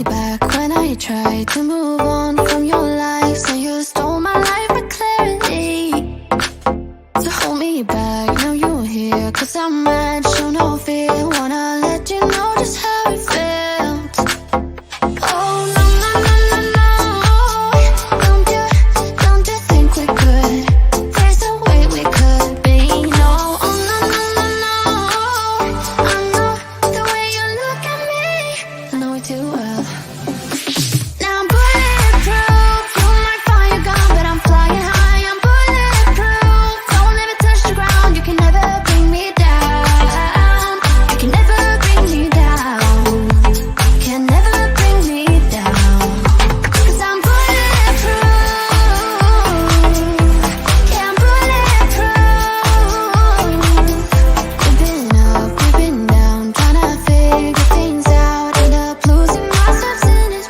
Back when I tried to move on from your life, so you stole my life for clarity. To hold me back, now you're here, 'cause I'm mad, show no fear. Wanna let you know just how it felt. Oh no, no, no, no, no. Don't you think we could? There's a way we could be. No, oh no, no, no, no. I know the way you look at me, I know it too well. Now I'm bulletproof, you might find your gun, but I'm flying high. I'm bulletproof, don't ever touch the ground. You can never bring me down. You can never bring me down. Can never bring me down. 'Cause I'm bulletproof. Yeah, I'm bulletproof. We've been up, we've been down, trying to figure things out. End up losing myself in this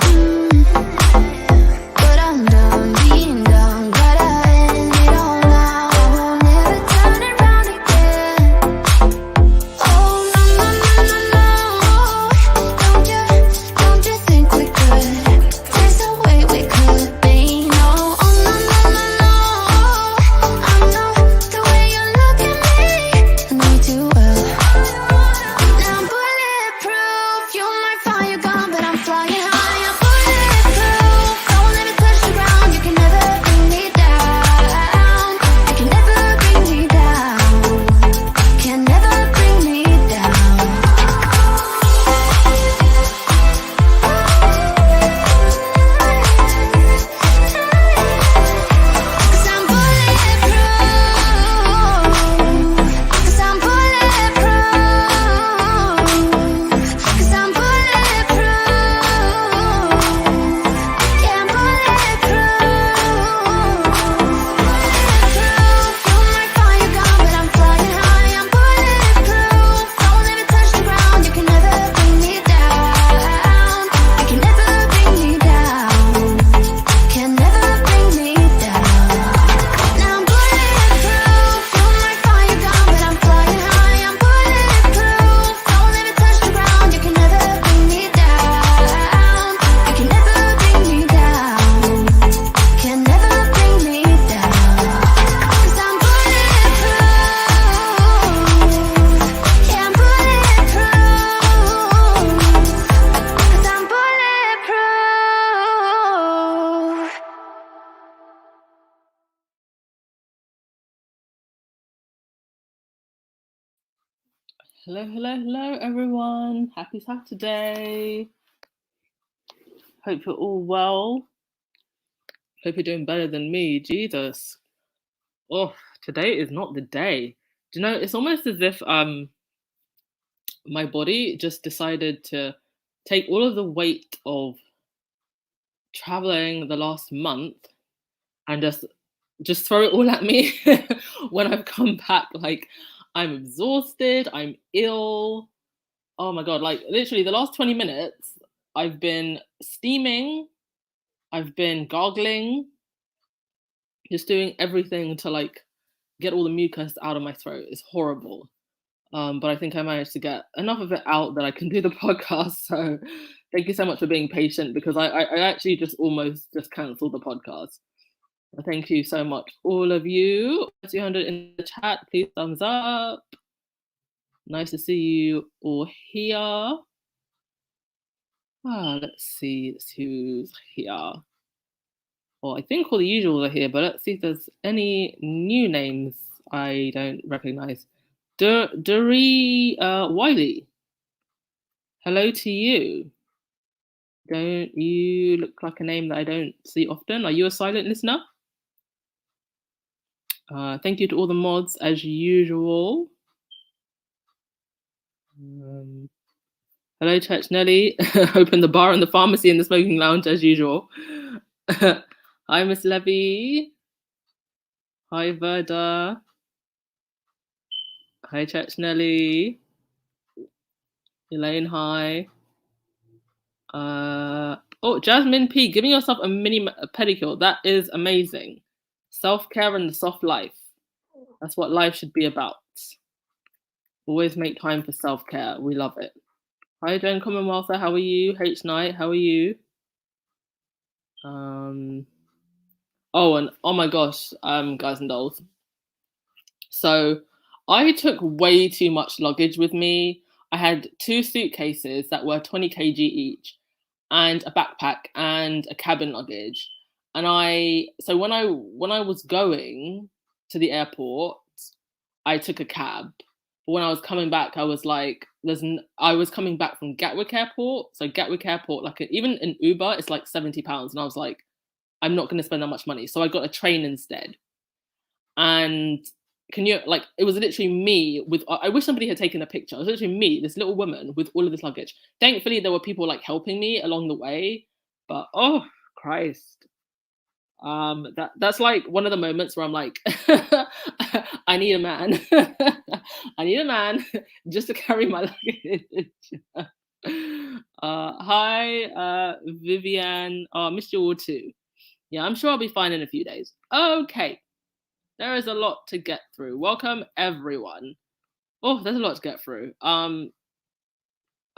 but I'm done being done. Gotta end it all now. I will never turn it round again. Oh no, no, no, no, no. Don't you think we could? There's a way we could be. No, oh no, no, no, no. I know the way you look at me, I know you too well. Now I'm bulletproof, you might find your gun, but I'm flying high. I'm bulletproof, don't ever touch the ground. You can never bring me down. You can never bring me down. Can never bring me down. Cause I'm bulletproof. Cause I'm bulletproof. Cause I'm bulletproof. Yeah, I'm bulletproof. You might find your gun, but I'm flying high. I'm bulletproof, don't ever touch the ground. You can never bring me down. You can never bring me down. Can never bring me down. Now I'm bulletproof, you might find your gun, but I'm flying high. I'm bulletproof, don't ever touch the ground. You can never bring me down. You can never bring me down. Can never bring me down. 'Cause I'm bulletproof. Yeah, I'm bulletproof. 'Cause I'm bulletproof. Hello, everyone. Happy Saturday. Hope you're all well. Hope you're doing better than me. Jesus. Oh, today is not the day. Do you know, it's almost as if my body just decided to take all of the weight of traveling the last month and just throw it all at me when I've come back. Like, I'm exhausted, I'm ill. Oh my god, like literally the last 20 minutes I've been steaming, I've been gargling, just doing everything to like get all the mucus out of my throat. It's horrible. But I think I managed to get enough of it out that I can do the podcast. So thank you so much for being patient, because I actually just almost just cancelled the podcast. Thank you so much, all of you. 200 in the chat, please thumbs up. Nice to see you all here. Let's see who's here. Well, I think all the usuals are here, but let's see if there's any new names I don't recognize. Duree Wiley. Hello to you. Don't you look like a name that I don't see often? Are you a silent listener? Thank you to all the mods as usual. Hello, Church Nelly. Open the bar and the pharmacy and the smoking lounge as usual. Hi, Miss Levy. Hi, Verda. Hi, Church Nelly. Elaine, hi. Oh, Jasmine P, giving yourself a mini pedicure. That is amazing. Self-care and the soft life. That's what life should be about. Always make time for self-care. We love it. Hi, Jen Commonwealth. How are you? H Night, how are you? Um. Oh, and oh my gosh, guys and dolls. So I took way too much luggage with me. I had two suitcases that were 20 kg each, and a backpack and a cabin luggage. And so when I was going to the airport, I took a cab. But when I was coming back, I was like, I was coming back from Gatwick Airport. So Gatwick Airport, like even an Uber, it's like £70, and I was like, I'm not going to spend that much money. So I got a train instead. And can you like it was literally me with I wish somebody had taken a picture. It was literally me, this little woman with all of this luggage. Thankfully there were people like helping me along the way, but oh Christ. That's like one of the moments where I'm like I need a man. I need a man just to carry my luggage. Hi, Vivian. Oh, I missed you all too. Yeah, I'm sure I'll be fine in a few days. Okay. There is a lot to get through. Welcome everyone. Oh, there's a lot to get through. I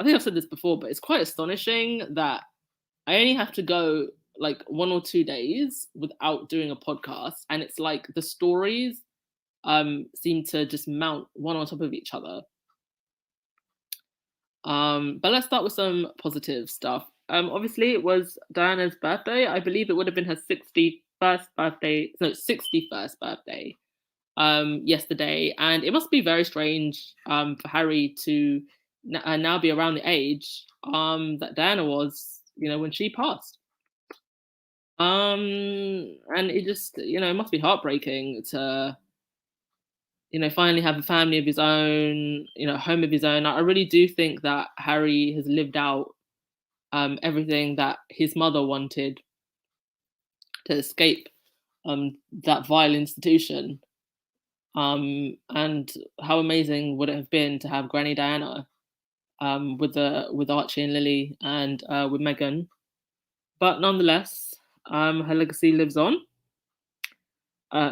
think I've said this before, but it's quite astonishing that I only have to go like 1 or 2 days without doing a podcast, and it's like the stories seem to just mount one on top of each other. But let's start with some positive stuff. Obviously it was Diana's birthday. I believe it would have been her 61st birthday, no, 61st birthday yesterday, and it must be very strange for Harry to now be around the age that Diana was, when she passed. And it just, it must be heartbreaking to, finally have a family of his own, home of his own. I really do think that Harry has lived out everything that his mother wanted to escape that vile institution. And how amazing would it have been to have Granny Diana with Archie and Lily and with Meghan? But nonetheless, her legacy lives on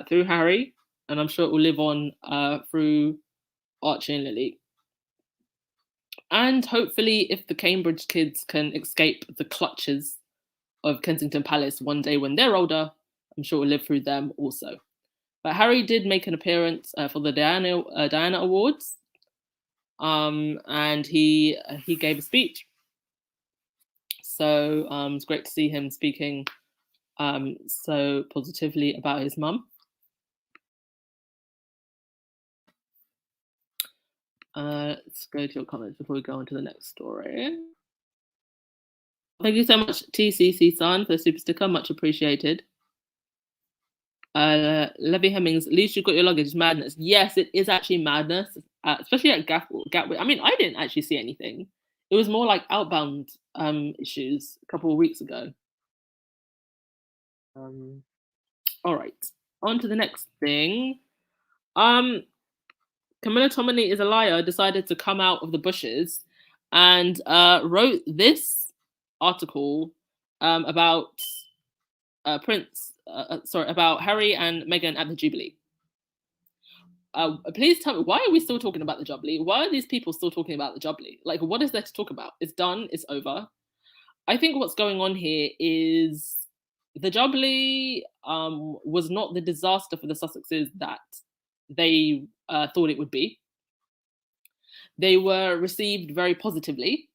through Harry, and I'm sure it will live on through Archie and Lily. And hopefully, if the Cambridge kids can escape the clutches of Kensington Palace one day when they're older, I'm sure it will live through them also. But Harry did make an appearance for the Diana Awards, and he gave a speech. So it's great to see him speaking so positively about his mum. Let's go to your comments before we go on to the next story. Thank you so much, TCC-san, for the super sticker. Much appreciated. Levy Hemmings, at least you've got your luggage. Madness. Yes, it is actually madness, especially at Gatwick. I mean, I didn't actually see anything. It was more like outbound issues a couple of weeks ago. All right, on to the next thing. Camilla Tominey is a liar decided to come out of the bushes and wrote this article about about Harry and Meghan at the Jubilee. Please tell me, why are we still talking about the Jubilee? Why are these people still talking about the Jubilee? Like, what is there to talk about? It's done. It's over. I think what's going on here is the Jubilee was not the disaster for the Sussexes that they thought it would be. They were received very positively.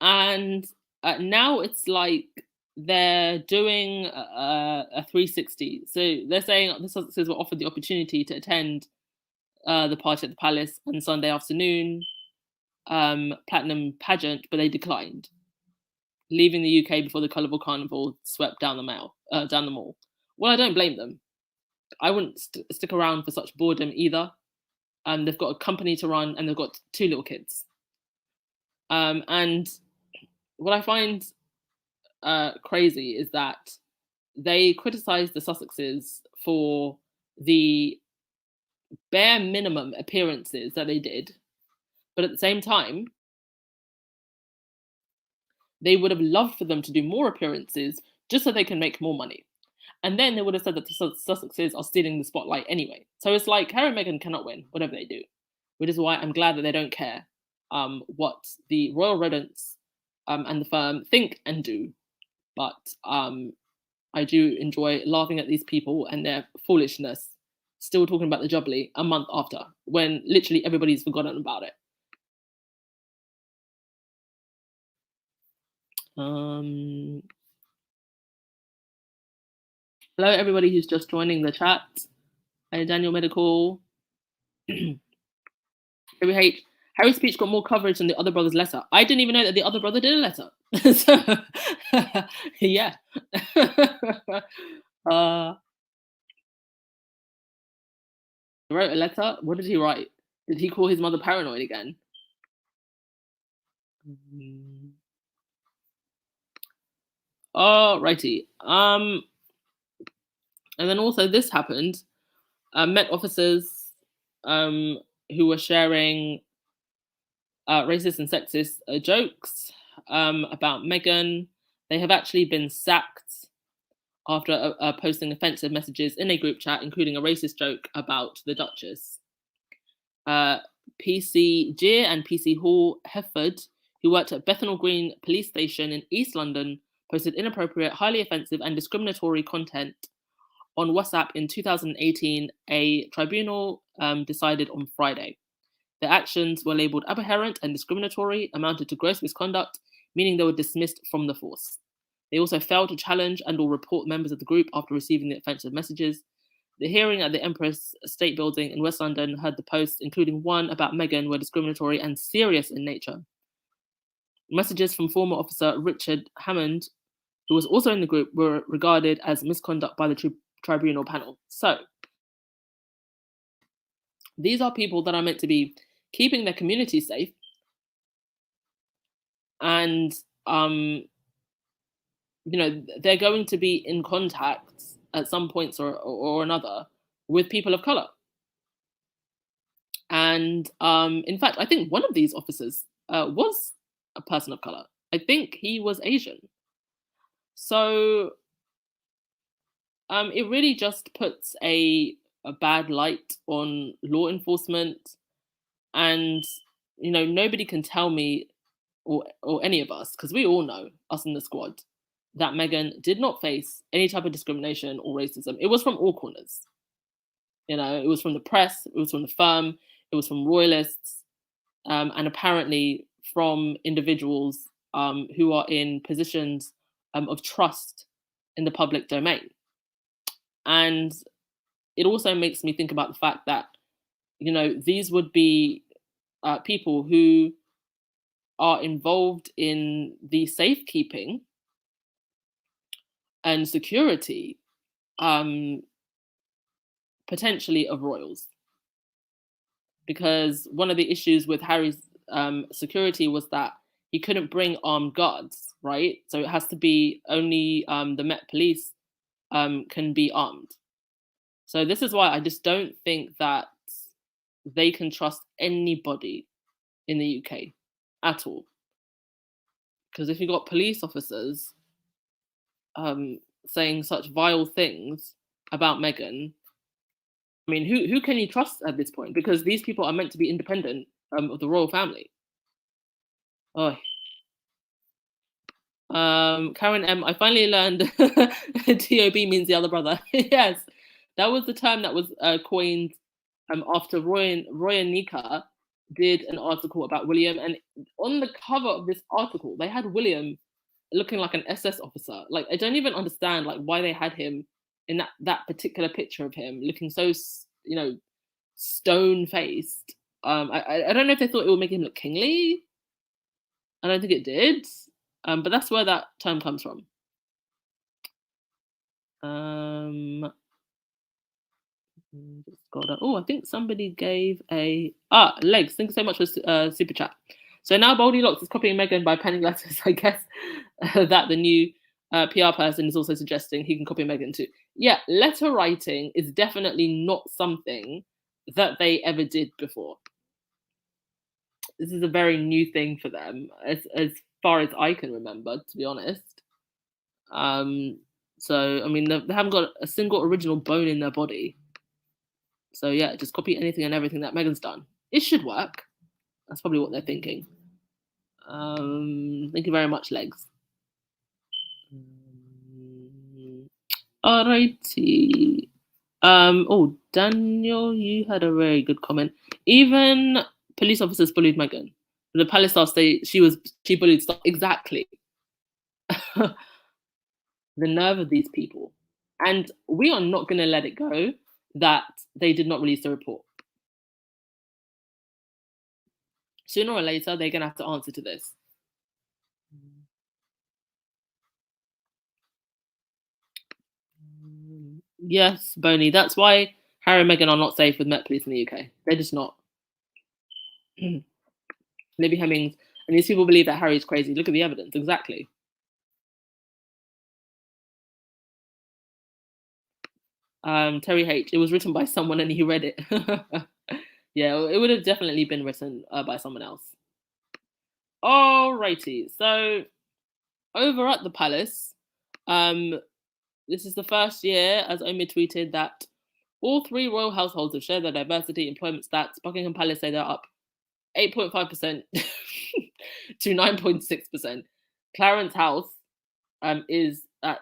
And now it's like they're doing a 360. So they're saying the Sussexes were offered the opportunity to attend the party at the palace on Sunday afternoon, platinum pageant, but they declined, leaving the UK before the colourful carnival swept down the mall. Well, I don't blame them. I wouldn't stick around for such boredom either. They've got a company to run, and they've got 2 little kids. And what I find crazy is that they criticise the Sussexes for the bare minimum appearances that they did, but at the same time, they would have loved for them to do more appearances just so they can make more money. And then they would have said that the Sussexes are stealing the spotlight anyway. So it's like Harry and Meghan cannot win, whatever they do, which is why I'm glad that they don't care. what the royal rodents and the firm think and do, but I do enjoy laughing at these people and their foolishness. Still talking about the jubbly a month after, when literally everybody's forgotten about it. Hello, everybody who's just joining the chat. Hi, Daniel Medical. Harry's speech got more coverage than the other brother's letter. I didn't even know that the other brother did a letter. So, yeah. He wrote a letter. What did he write? Did he call his mother paranoid again? Oh, righty. And then also this happened. Met officers who were sharing racist and sexist jokes about Meghan. They have actually been sacked after posting offensive messages in a group chat, including a racist joke about the Duchess. PC Jeer and PC Hall Hefford, who worked at Bethnal Green Police Station in East London, posted inappropriate, highly offensive, and discriminatory content on WhatsApp in 2018, a tribunal decided on Friday. Their actions were labelled aberrant and discriminatory, amounted to gross misconduct, meaning they were dismissed from the force. They also failed to challenge and or report members of the group after receiving the offensive messages. The hearing at the Empress State Building in West London heard the posts, including one about Meghan, were discriminatory and serious in nature. Messages from former officer Richard Hammond, who was also in the group, were regarded as misconduct by the tribunal panel. So, these are people that are meant to be keeping their community safe, and they're going to be in contact at some points or another with people of color. And in fact, I think one of these officers was a person of color. I think he was Asian. So it really just puts a bad light on law enforcement. And, nobody can tell me or any of us, because we all know, us in the squad, that Meghan did not face any type of discrimination or racism. It was from all corners. It was from the press, it was from the firm, it was from royalists, and apparently from individuals who are in positions of trust in the public domain. And it also makes me think about the fact that, these would be people who are involved in the safekeeping and security, potentially, of royals. Because one of the issues with Harry's security was that he couldn't bring armed guards, right? So it has to be only the Met Police can be armed. So this is why I just don't think that they can trust anybody in the UK at all. Because if you've got police officers saying such vile things about Meghan, I mean, who can you trust at this point? Because these people are meant to be independent of the royal family. Oh. Karen M, I finally learned TOB means the other brother. Yes, that was the term that was coined after Roy and Nika did an article about William, and on the cover of this article, they had William looking like an SS officer. Like, I don't even understand why they had him in that particular picture of him looking so stone faced. I don't know if they thought it would make him look kingly. I don't think it did. But that's where that term comes from. Oh, I think somebody gave Legs. Thank you so much for super chat. So now Goldilocks is copying Meghan by penning letters. I guess that the new PR person is also suggesting he can copy Meghan too. Yeah, letter writing is definitely not something that they ever did before. This is a very new thing for them, as far as I can remember, to be honest. So I mean, they haven't got a single original bone in their body. So yeah, just copy anything and everything that Meghan's done. It should work. That's probably what they're thinking. Thank you very much, Legs. Alrighty. Oh, Daniel, you had a very good comment. Even police officers bullied Megan. The palace staff say she bullied staff. Exactly. The nerve of these people. And we are not going to let it go that they did not release the report. Sooner or later, they're going to have to answer to this. Yes, Boney. That's why Harry and Meghan are not safe with Met Police in the UK. They're just not. Libby Hemmings, and these people believe that Harry's crazy. Look at the evidence. Exactly. Terry H. It was written by someone and he read it. Yeah, it would have definitely been written by someone else. Alrighty. So over at the palace, this is the first year, as Omi tweeted, that all three royal households have shared their diversity employment stats. Buckingham Palace say they're up 8.5% to 9.6%. Clarence House is at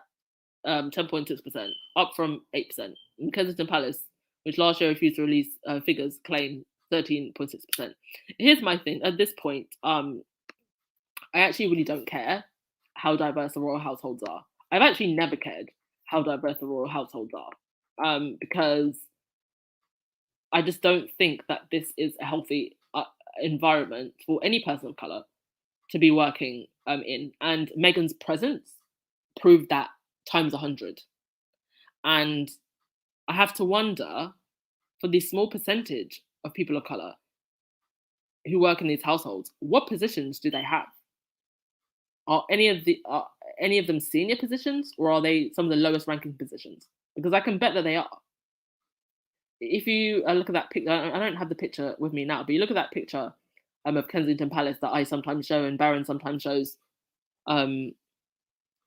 10.6%, up from 8%. And Kensington Palace, which last year refused to release figures, claim 13.6%. Here's my thing. At this point, I actually really don't care how diverse the royal households are. I've actually never cared how diverse the royal households are, because I just don't think that this is a healthy environment for any person of color to be working in. And Meghan's presence proved that times 100. And I have to wonder, for the small percentage of people of color who work in these households, what positions do they have? Are any of them senior positions, or are they some of the lowest ranking positions? Because I can bet that they are. If you look at that picture, I don't have the picture with me now, but you look at that picture of Kensington Palace that I sometimes show and Baron sometimes shows.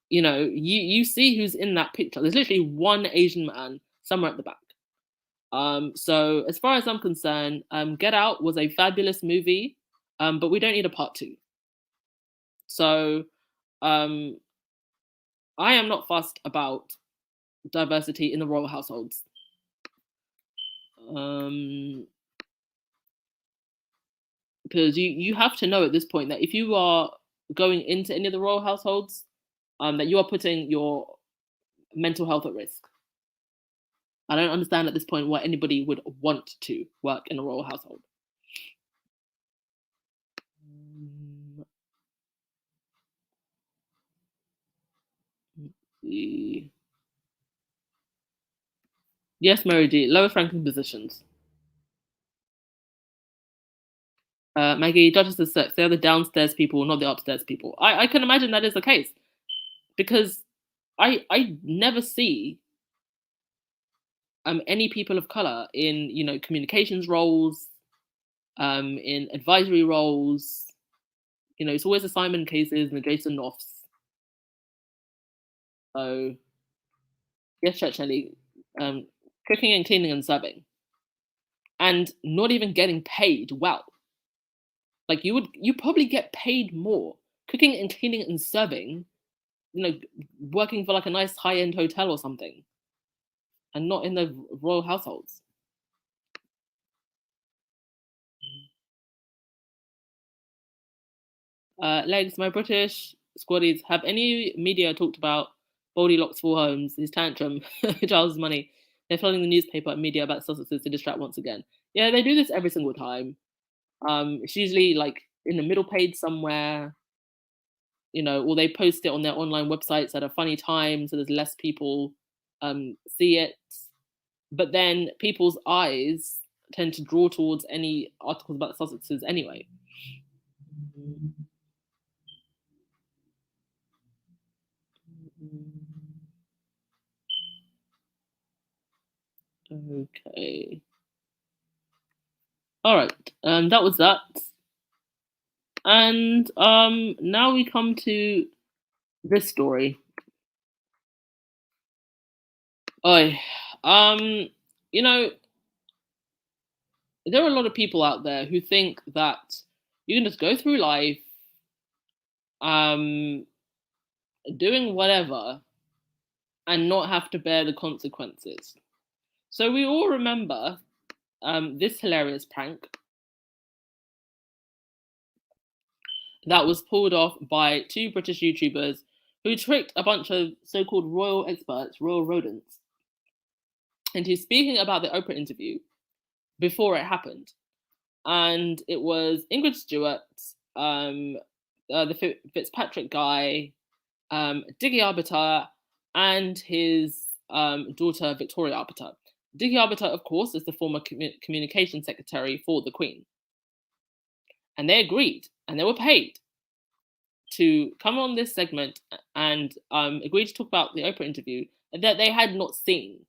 You see who's in that picture. There's literally one Asian man somewhere at the back. So as far as I'm concerned, Get Out was a fabulous movie, but we don't need a part 2. So I am not fussed about diversity in the royal households. Because you have to know at this point that if you are going into any of the royal households, that you are putting your mental health at risk. I don't understand at this point why anybody would want to work in a royal household. Yes, Mary G. Lowest ranking positions. Maggie, Duchess of Sex, they're the downstairs people, not the upstairs people. I can imagine that is the case. Because I never see any people of color in communications roles, in advisory roles. It's always the Simon cases and the Jason Knopfs. So yes, Churchelly, cooking and cleaning and serving, and not even getting paid well. Like you probably get paid more cooking and cleaning and serving, working for like a nice high-end hotel or something, and not in the royal households. Legs, my British squaddies, have any media talked about Goldilocks for homes, his tantrum, Charles' money? They're flooding the newspaper and media about Sussexes to distract once again. Yeah, they do this every single time. It's usually like in the middle page somewhere, or they post it on their online websites at a funny time so there's less people see it. But then people's eyes tend to draw towards any articles about the Sussexes anyway. Okay. All right. That was that. And now we come to this story. There are a lot of people out there who think that You can just go through life, um, doing whatever, and not have to bear the consequences. So we all remember this hilarious prank that was pulled off by two British YouTubers who tricked a bunch of so-called royal experts, royal rodents, into speaking about the Oprah interview before it happened. And it was Ingrid Stewart, the Fitzpatrick guy, Diggy Arbiter, and his daughter Victoria Arbiter. Diggy Arbiter, of course, is the former communication secretary for the Queen. And they agreed, and they were paid to come on this segment and agreed to talk about the Oprah interview that they had not seen.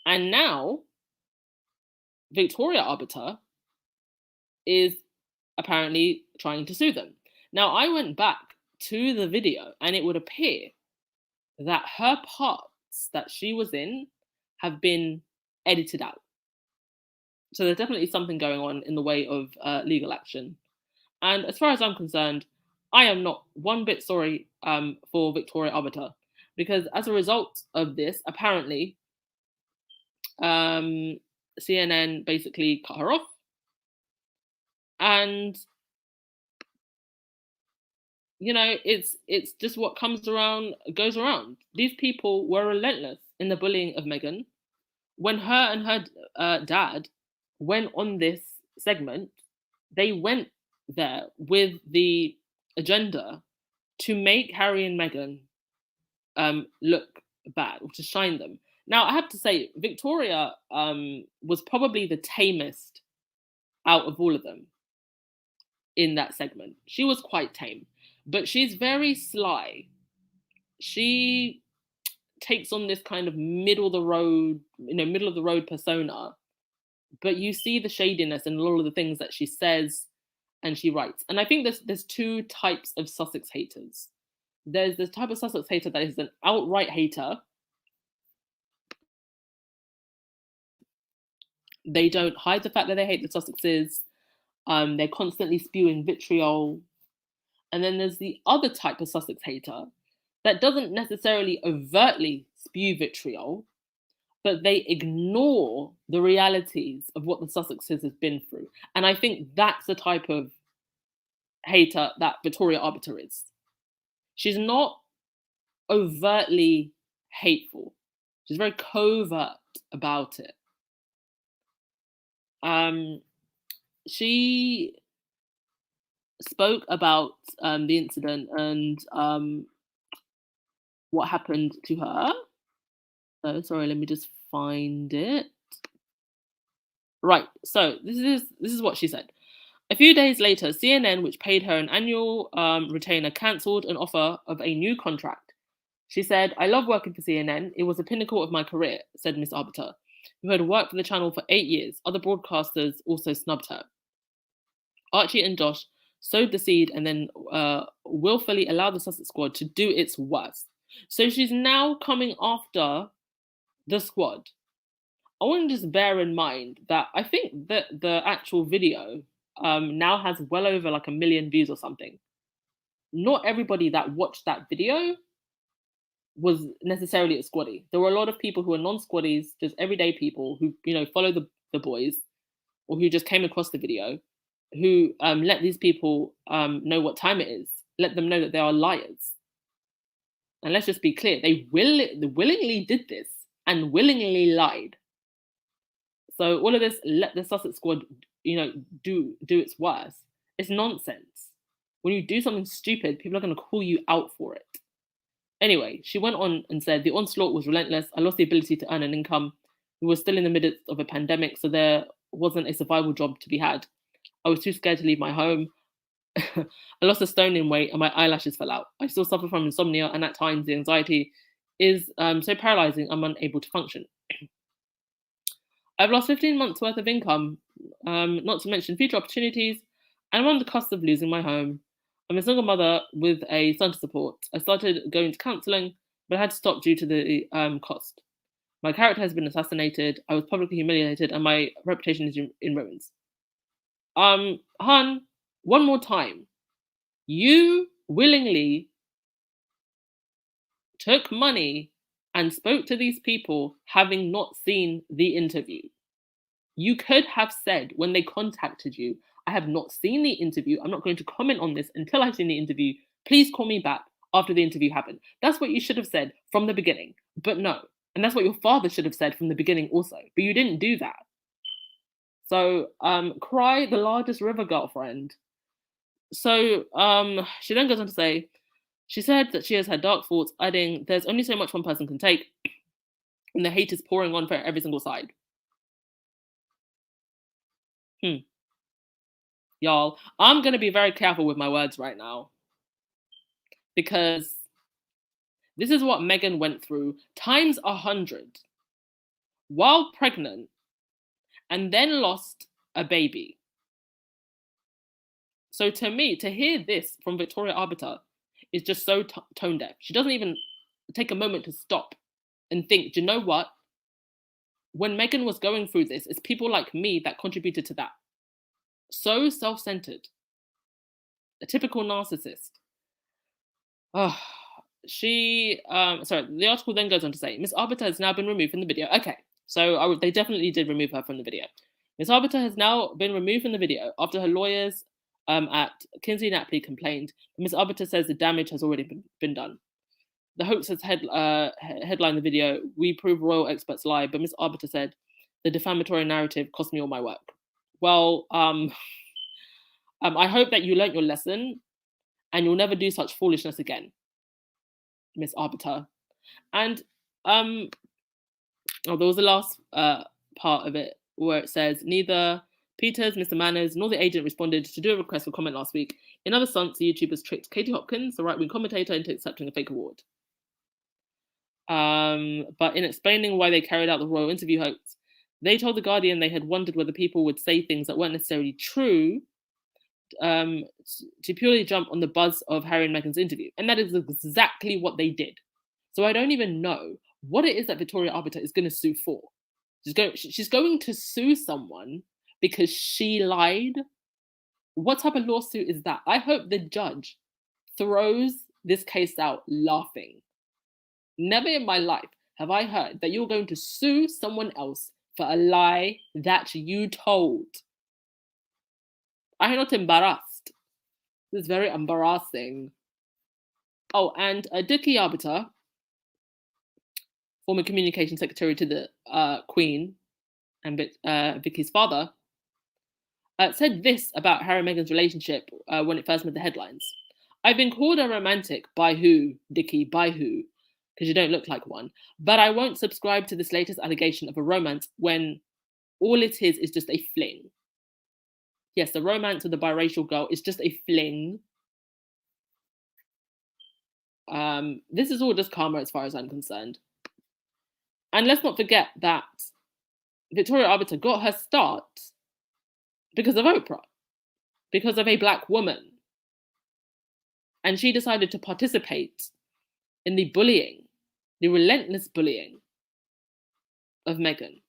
And now, Victoria Arbiter is apparently trying to sue them. Now, I went back to the video and it would appear that her parts that she was in have been edited out. So there's definitely something going on in the way of legal action. And as far as I'm concerned, I am not one bit sorry for Victoria Arbiter, because as a result of this, apparently, CNN basically cut her off. And you know, it's just what comes around goes around. These people were relentless in the bullying of Meghan. When her and her dad went on this segment, they went there with the agenda to make Harry and Meghan look bad, or to shine them. Now, I have to say, Victoria was probably the tamest out of all of them in that segment. She was quite tame, but she's very sly. She takes on this kind of middle of the road persona, but you see the shadiness in a lot of the things that she says and she writes. And I think there's two types of Sussex haters. There's this type of Sussex hater that is an outright hater. They don't hide the fact that they hate the Sussexes. They're constantly spewing vitriol. And then there's the other type of Sussex hater that doesn't necessarily overtly spew vitriol, but they ignore the realities of what the Sussexes have been through. And I think that's the type of hater that Victoria Arbiter is. She's not overtly hateful. She's very covert about it. She spoke about the incident and what happened to her. Oh, sorry, let me just find it. Right, so this is what she said. A few days later, CNN, which paid her an annual retainer, cancelled an offer of a new contract. She said, "I love working for CNN. It was the pinnacle of my career," said Miss Arbiter, who had worked for the channel for 8 years. Other broadcasters also snubbed her. Archie and Josh sowed the seed and then willfully allowed the Sussex squad to do its worst. So she's now coming after the squad. I want to just bear in mind that I think that the actual video now has well over like 1 million views or something. Not everybody that watched that video was necessarily a squaddy. There were a lot of people who are non-squaddies, just everyday people who, you know, follow the boys, or who just came across the video, who let these people know what time it is, let them know that they are liars. And let's just be clear, they willingly did this and willingly lied. So all of this, let the Sussex squad, you know, do its worst. It's nonsense. When you do something stupid, people are going to call you out for it. Anyway, she went on and said, "The onslaught was relentless. I lost the ability to earn an income. We were still in the midst of a pandemic, so there wasn't a survival job to be had. I was too scared to leave my home. I lost a stone in weight and my eyelashes fell out. I still suffer from insomnia, and at times the anxiety is so paralyzing I'm unable to function. I've lost 15 months worth of income, not to mention future opportunities, and I'm on the cusp of losing my home. I'm a single mother with a son to support. I started going to counselling, but I had to stop due to the cost. My character has been assassinated. I was publicly humiliated, and my reputation is in ruins." Hun, one more time. You willingly took money and spoke to these people having not seen the interview. You could have said when they contacted you, I have not seen the interview. I'm not going to comment on this until I've seen the interview. Please call me back after the interview happened. That's what you should have said from the beginning. But no. And that's what your father should have said from the beginning also. But you didn't do that. So cry the largest river, girlfriend. So she then goes on to say, she said that she has had dark thoughts, adding, there's only so much one person can take, and the hate is pouring on for every single side. Y'all, I'm going to be very careful with my words right now because this is what Megan went through times 100 while pregnant and then lost a baby. So to me, to hear this from Victoria Arbiter is just so tone deaf. She doesn't even take a moment to stop and think, do you know what? When Megan was going through this, it's people like me that contributed to that. So self-centered. A typical narcissist. Oh, the article then goes on to say, Miss Arbiter has now been removed from the video. Okay, so they definitely did remove her from the video. Miss Arbiter has now been removed from the video after her lawyers at Kinsey Napley complained. Miss Arbiter says the damage has already been done. The hoax has headlined the video, we prove royal experts lie, but Miss Arbiter said, the defamatory narrative cost me all my work. Well, I hope that you learnt your lesson and you'll never do such foolishness again, Miss Arbiter. And there was the last part of it where it says, neither Peters, Mr. Manners, nor the agent responded to do a request for comment last week. In other stunts, the YouTubers tricked Katie Hopkins, the right-wing commentator, into accepting a fake award. But in explaining why they carried out the royal interview hoax, they told The Guardian they had wondered whether people would say things that weren't necessarily true to purely jump on the buzz of Harry and Meghan's interview. And that is exactly what they did. So I don't even know what it is that Victoria Arbiter is going to sue for. She's going to sue someone because she lied. What type of lawsuit is that? I hope the judge throws this case out laughing. Never in my life have I heard that you're going to sue someone else for a lie that you told. I'm not embarrassed. This is very embarrassing. Oh, and Dickie Arbiter, former communication secretary to the Queen and Vicky's father, said this about Harry and Meghan's relationship when it first made the headlines. I've been called a romantic. By who, Dickie? By who? Because you don't look like one. But I won't subscribe to this latest allegation of a romance when all it is just a fling. Yes, the romance of the biracial girl is just a fling. This is all just karma as far as I'm concerned. And let's not forget that Victoria Arbiter got her start because of Oprah, because of a Black woman. And she decided to participate in the bullying, the relentless bullying of Meghan.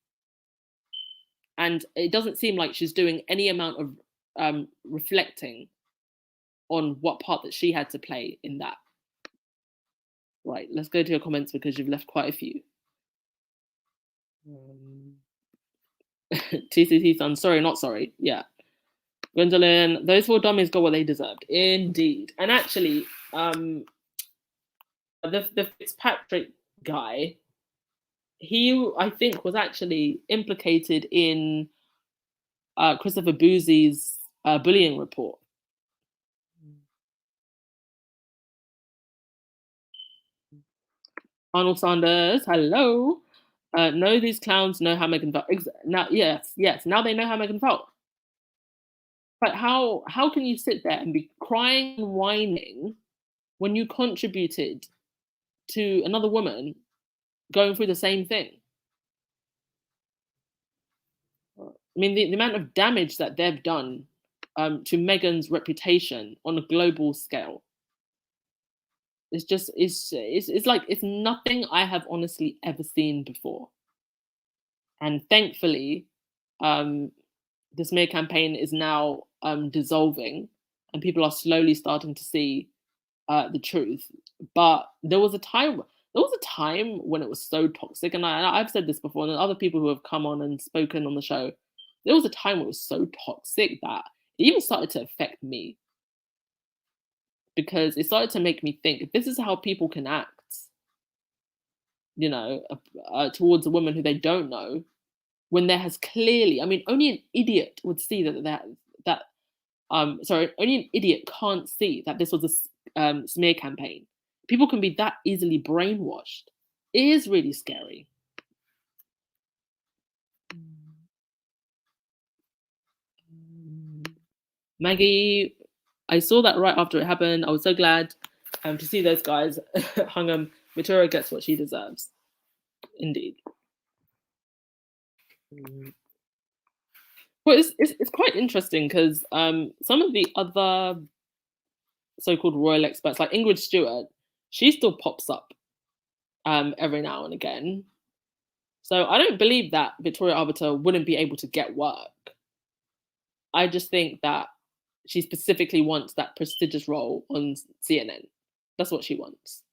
And it doesn't seem like she's doing any amount of reflecting on what part that she had to play in that. Right, let's go to your comments because you've left quite a few. TCT son, sorry, not sorry. Yeah. Gwendolyn, those 4 dummies got what they deserved. Indeed. And actually, the Fitzpatrick guy, he, I think, was actually implicated in Christopher Boozy's bullying report. Arnold Sanders, hello. No, these clowns know how Meghan felt. Now, yes. Now they know how Meghan felt. But how can you sit there and be crying and whining when you contributed to another woman going through the same thing? I mean, the amount of damage that they've done to Meghan's reputation on a global scale is just it's like it's nothing I have honestly ever seen before. And thankfully, the smear campaign is now dissolving, and people are slowly starting to see the truth. But there was a time. There was a time when it was so toxic, and I've said this before, and other people who have come on and spoken on the show. There was a time when it was so toxic that it even started to affect me, because it started to make me think, if this is how people can act, towards a woman who they don't know, when there has clearly, I mean, only an idiot would see sorry, only an idiot can't see that this was a smear campaign. People can be that easily brainwashed. It is really scary. Maggie, I saw that right after it happened. I was so glad to see those guys. Victoria gets what she deserves. Indeed. Well, it's quite interesting because some of the other so-called royal experts, like Ingrid Stewart, she still pops up every now and again. So I don't believe that Victoria Arbiter wouldn't be able to get work. I just think that she specifically wants that prestigious role on CNN. That's what she wants.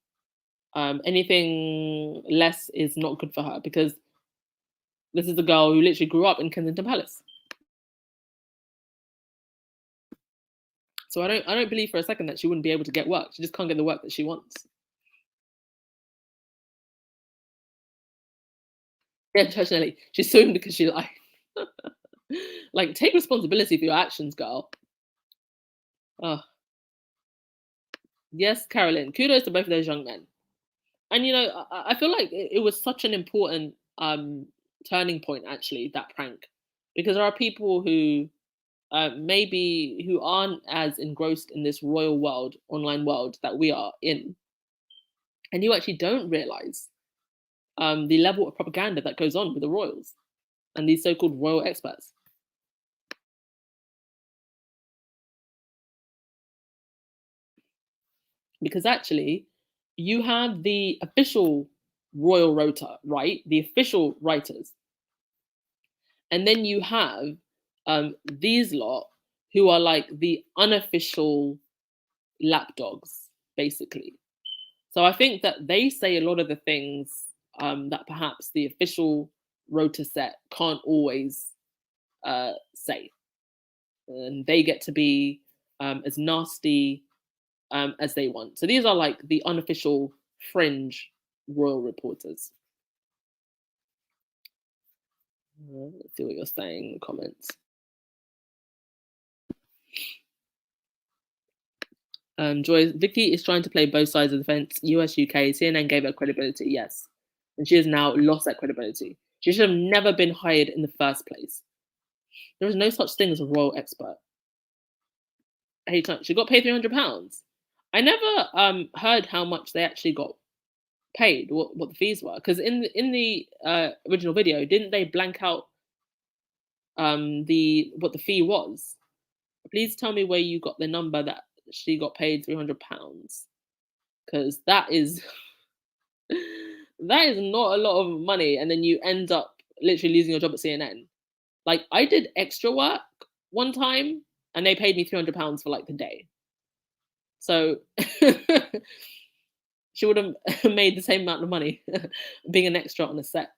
Anything less is not good for her, because this is a girl who literally grew up in Kensington Palace. So I don't believe for a second that she wouldn't be able to get work. She just can't get the work that she wants. Yeah, Judge Nelly. She's suing because she lied. Like, take responsibility for your actions, girl. Oh. Yes, Carolyn. Kudos to both of those young men. And I feel like it was such an important turning point, actually, that prank, because there are people who maybe who aren't as engrossed in this royal world, online world that we are in, and you actually don't realize the level of propaganda that goes on with the royals and these so-called royal experts. Because actually, you have the official royal rota, right? The official writers. And then you have these lot who are like the unofficial lapdogs, basically. So I think that they say a lot of the things that perhaps the official rota set can't always say. And they get to be as nasty as they want. So these are like the unofficial fringe royal reporters. Let's see what you're saying in the comments. Joy, Vicky is trying to play both sides of the fence. US, UK, CNN gave her credibility, yes. And she has now lost that credibility. She should have never been hired in the first place. There is no such thing as a royal expert. She got paid £300. I never heard how much they actually got paid, what the fees were. Because in the original video, didn't they blank out what the fee was? Please tell me where you got the number that she got paid £300, because that is that is not a lot of money, and then you end up literally losing your job at CNN. Like, I did extra work one time and they paid me £300 for like the day. So she would have made the same amount of money being an extra on a set.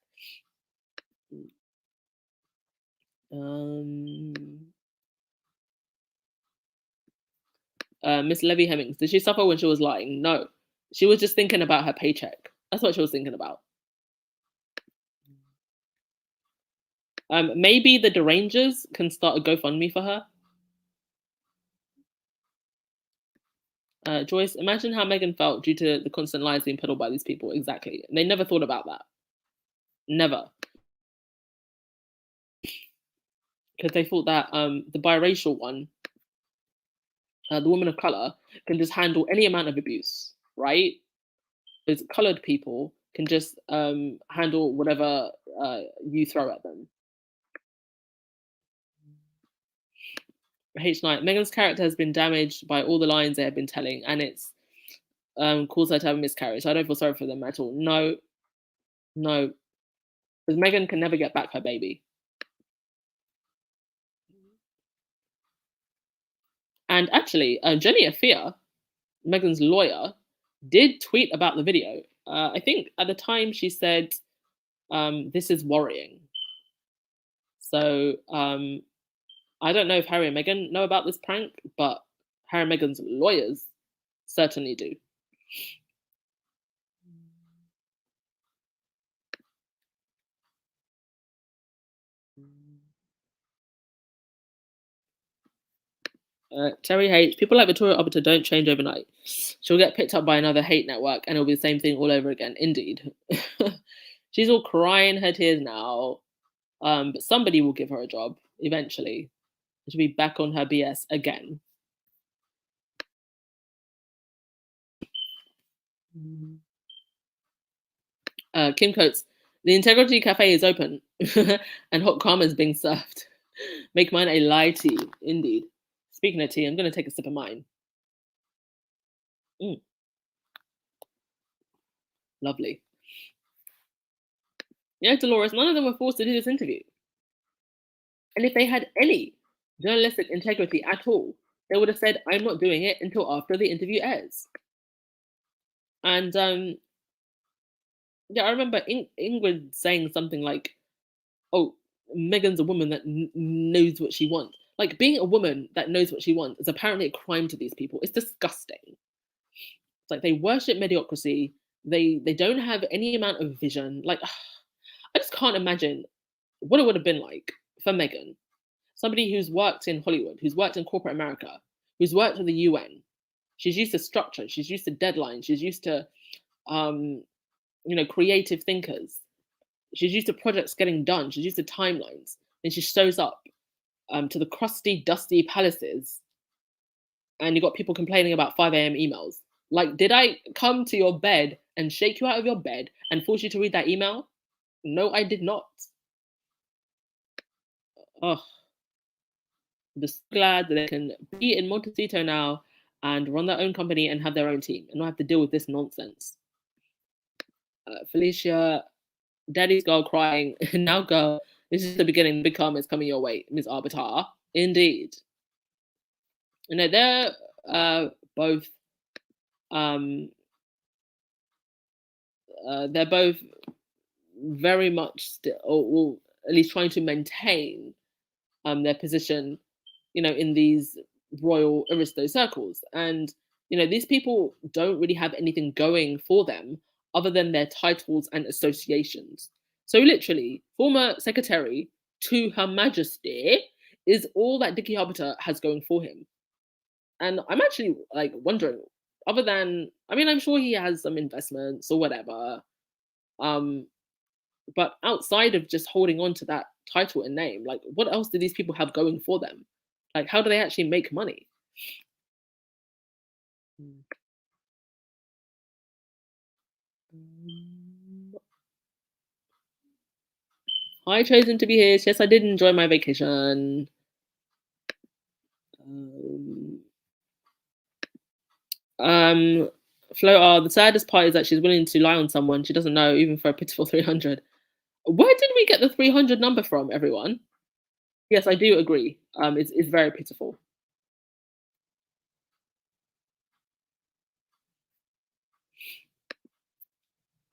Miss Levy Hemmings, did she suffer when she was lying? No, she was just thinking about her paycheck. That's what she was thinking about. Maybe the Derangers can start a GoFundMe for her. Joyce, imagine how Meghan felt due to the constant lies being peddled by these people. Exactly. They never thought about that. Never. Because they thought that the biracial one, the woman of color, can just handle any amount of abuse, right? Those colored people can just handle whatever you throw at them. H Knight, Meghan's character has been damaged by all the lines they have been telling, and it's caused her to have a miscarriage. I don't feel sorry for them at all. No, because Meghan can never get back her baby. And actually, Jenny Afia, Meghan's lawyer, did tweet about the video. I think at the time she said, "This is worrying." So I don't know if Harry and Meghan know about this prank, but Harry and Meghan's lawyers certainly do. Terry H. People like Victoria Arbiter don't change overnight. She'll get picked up by another hate network and it'll be the same thing all over again. Indeed. She's all crying her tears now. But somebody will give her a job eventually. She'll be back on her BS again. Kim Coates, the Integrity Cafe is open and hot karma is being served. Make mine a lie tea. Indeed. Speaking of tea, I'm going to take a sip of mine. Lovely. Yeah, Dolores, none of them were forced to do this interview. And if they had any journalistic integrity at all, they would have said, I'm not doing it until after the interview airs. And yeah, I remember Ingrid saying something like, oh, Meghan's a woman that knows what she wants. Like, being a woman that knows what she wants is apparently a crime to these people. It's disgusting. It's like they worship mediocrity. They don't have any amount of vision. Like, I just can't imagine what it would have been like for Meghan, somebody who's worked in Hollywood, who's worked in corporate America, who's worked with the UN. She's used to structure. She's used to deadlines. She's used to, creative thinkers. She's used to projects getting done. She's used to timelines. Then she shows up to the crusty, dusty palaces, and you got people complaining about 5 a.m. emails. Like, did I come to your bed and shake you out of your bed and force you to read that email? No, I did not. Oh, I'm just glad that they can be in Montecito now and run their own company and have their own team and not have to deal with this nonsense. Felicia, daddy's girl crying. Now, girl, this is the beginning. The big karma is coming your way, Ms. Arbiter. Indeed. You know, they're both very much still, or at least trying to maintain their position, in these royal aristo circles. And, these people don't really have anything going for them other than their titles and associations. So literally, former secretary to Her Majesty is all that Dickie Arbiter has going for him. And I'm actually like wondering, other than, I mean, I'm sure he has some investments or whatever. But outside of just holding on to that title and name, like, what else do these people have going for them? Like, how do they actually make money? I chosen to be here. Yes, I did enjoy my vacation. Flo, the saddest part is that she's willing to lie on someone she doesn't know, even for a pitiful 300. Where did we get the 300 number from, everyone? Yes, I do agree. It's very pitiful.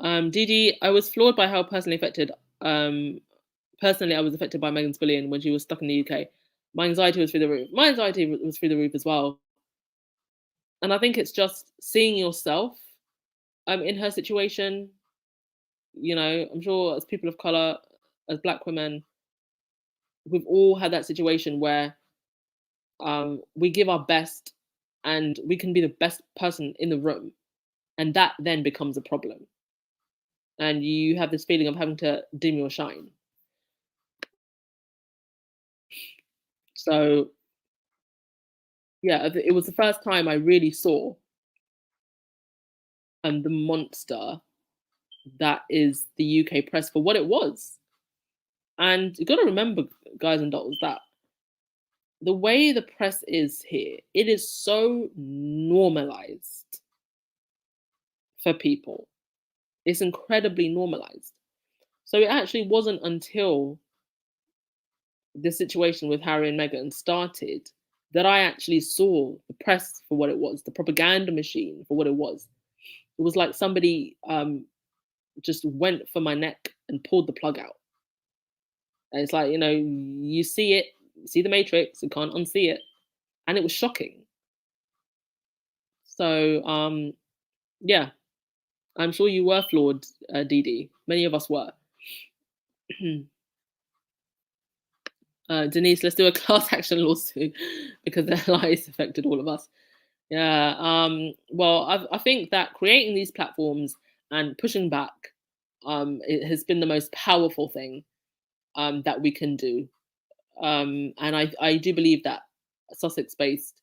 Didi, I was floored by how personally, I was affected by Meghan's bullying when she was stuck in the UK. My anxiety was through the roof. My anxiety was through the roof as well. And I think it's just seeing yourself in her situation. I'm sure as people of color, as Black women, we've all had that situation where we give our best and we can be the best person in the room. And that then becomes a problem. And you have this feeling of having to dim your shine. So, yeah, it was the first time I really saw the monster that is the UK press for what it was. And you got to remember, guys and dolls, that the way the press is here, it is so normalized for people. It's incredibly normalized. So it actually wasn't until the situation with Harry and Meghan started that I actually saw the press for what it was, the propaganda machine for what it was. It was like somebody just went for my neck and pulled the plug out. And it's like, you see it, see the matrix, you can't unsee it. And it was shocking. So, yeah, I'm sure you were flawed, Dee Dee. Many of us were. Denise, let's do a class action lawsuit because their lies affected all of us. Yeah. Well, I think that creating these platforms and pushing back, it has been the most powerful thing that we can do. And I do believe that Sussex-based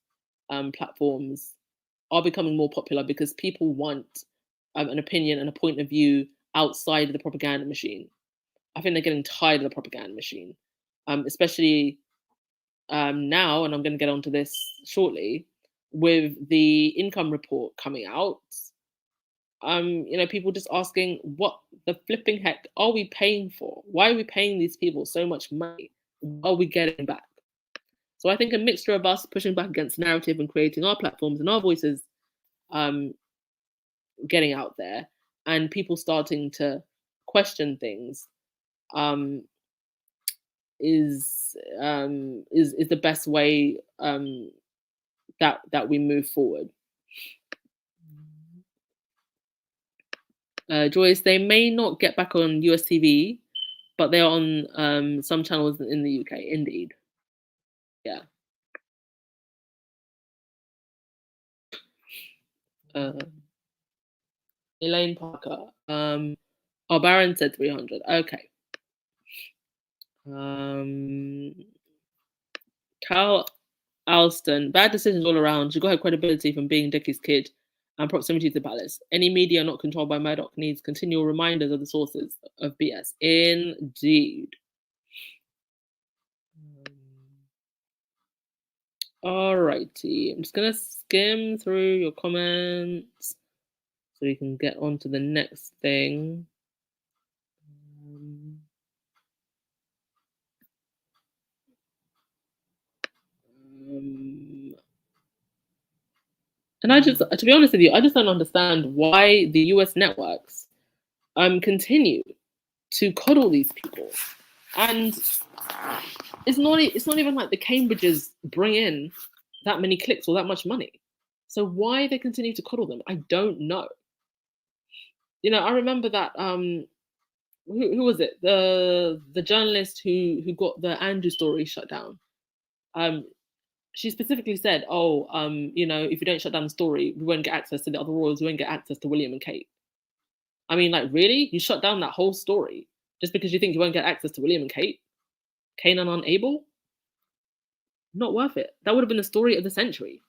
platforms are becoming more popular because people want an opinion and a point of view outside of the propaganda machine. I think they're getting tired of the propaganda machine, especially now, and I'm going to get onto this shortly, with the income report coming out. People just asking, what the flipping heck are we paying for? Why are we paying these people so much money? What are we getting back? So I think a mixture of us pushing back against narrative and creating our platforms and our voices, um, getting out there, and people starting to question things, um, is the best way that we move forward. Joyce, they may not get back on US TV, but they're on some channels in the UK. Indeed, yeah. Uh, Elaine Parker. Baron said 300. Okay. Cal Alston. Bad decisions all around. She got her credibility from being Dickie's kid and proximity to the palace. Any media not controlled by Murdoch needs continual reminders of the sources of BS. Indeed. Alrighty. I'm just going to skim through your comments so we can get on to the next thing. And I just, to be honest with you, I just don't understand why the US networks continue to coddle these people. And it's not even like the Cambridges bring in that many clicks or that much money. So why they continue to coddle them, I don't know. I remember that who was it? The journalist who got the Andrew story shut down. She specifically said, "Oh, if you don't shut down the story, we won't get access to the other royals. We won't get access to William and Kate." I mean, like, really? You shut down that whole story just because you think you won't get access to William and Kate? Cain and Unable? Not worth it. That would have been the story of the century.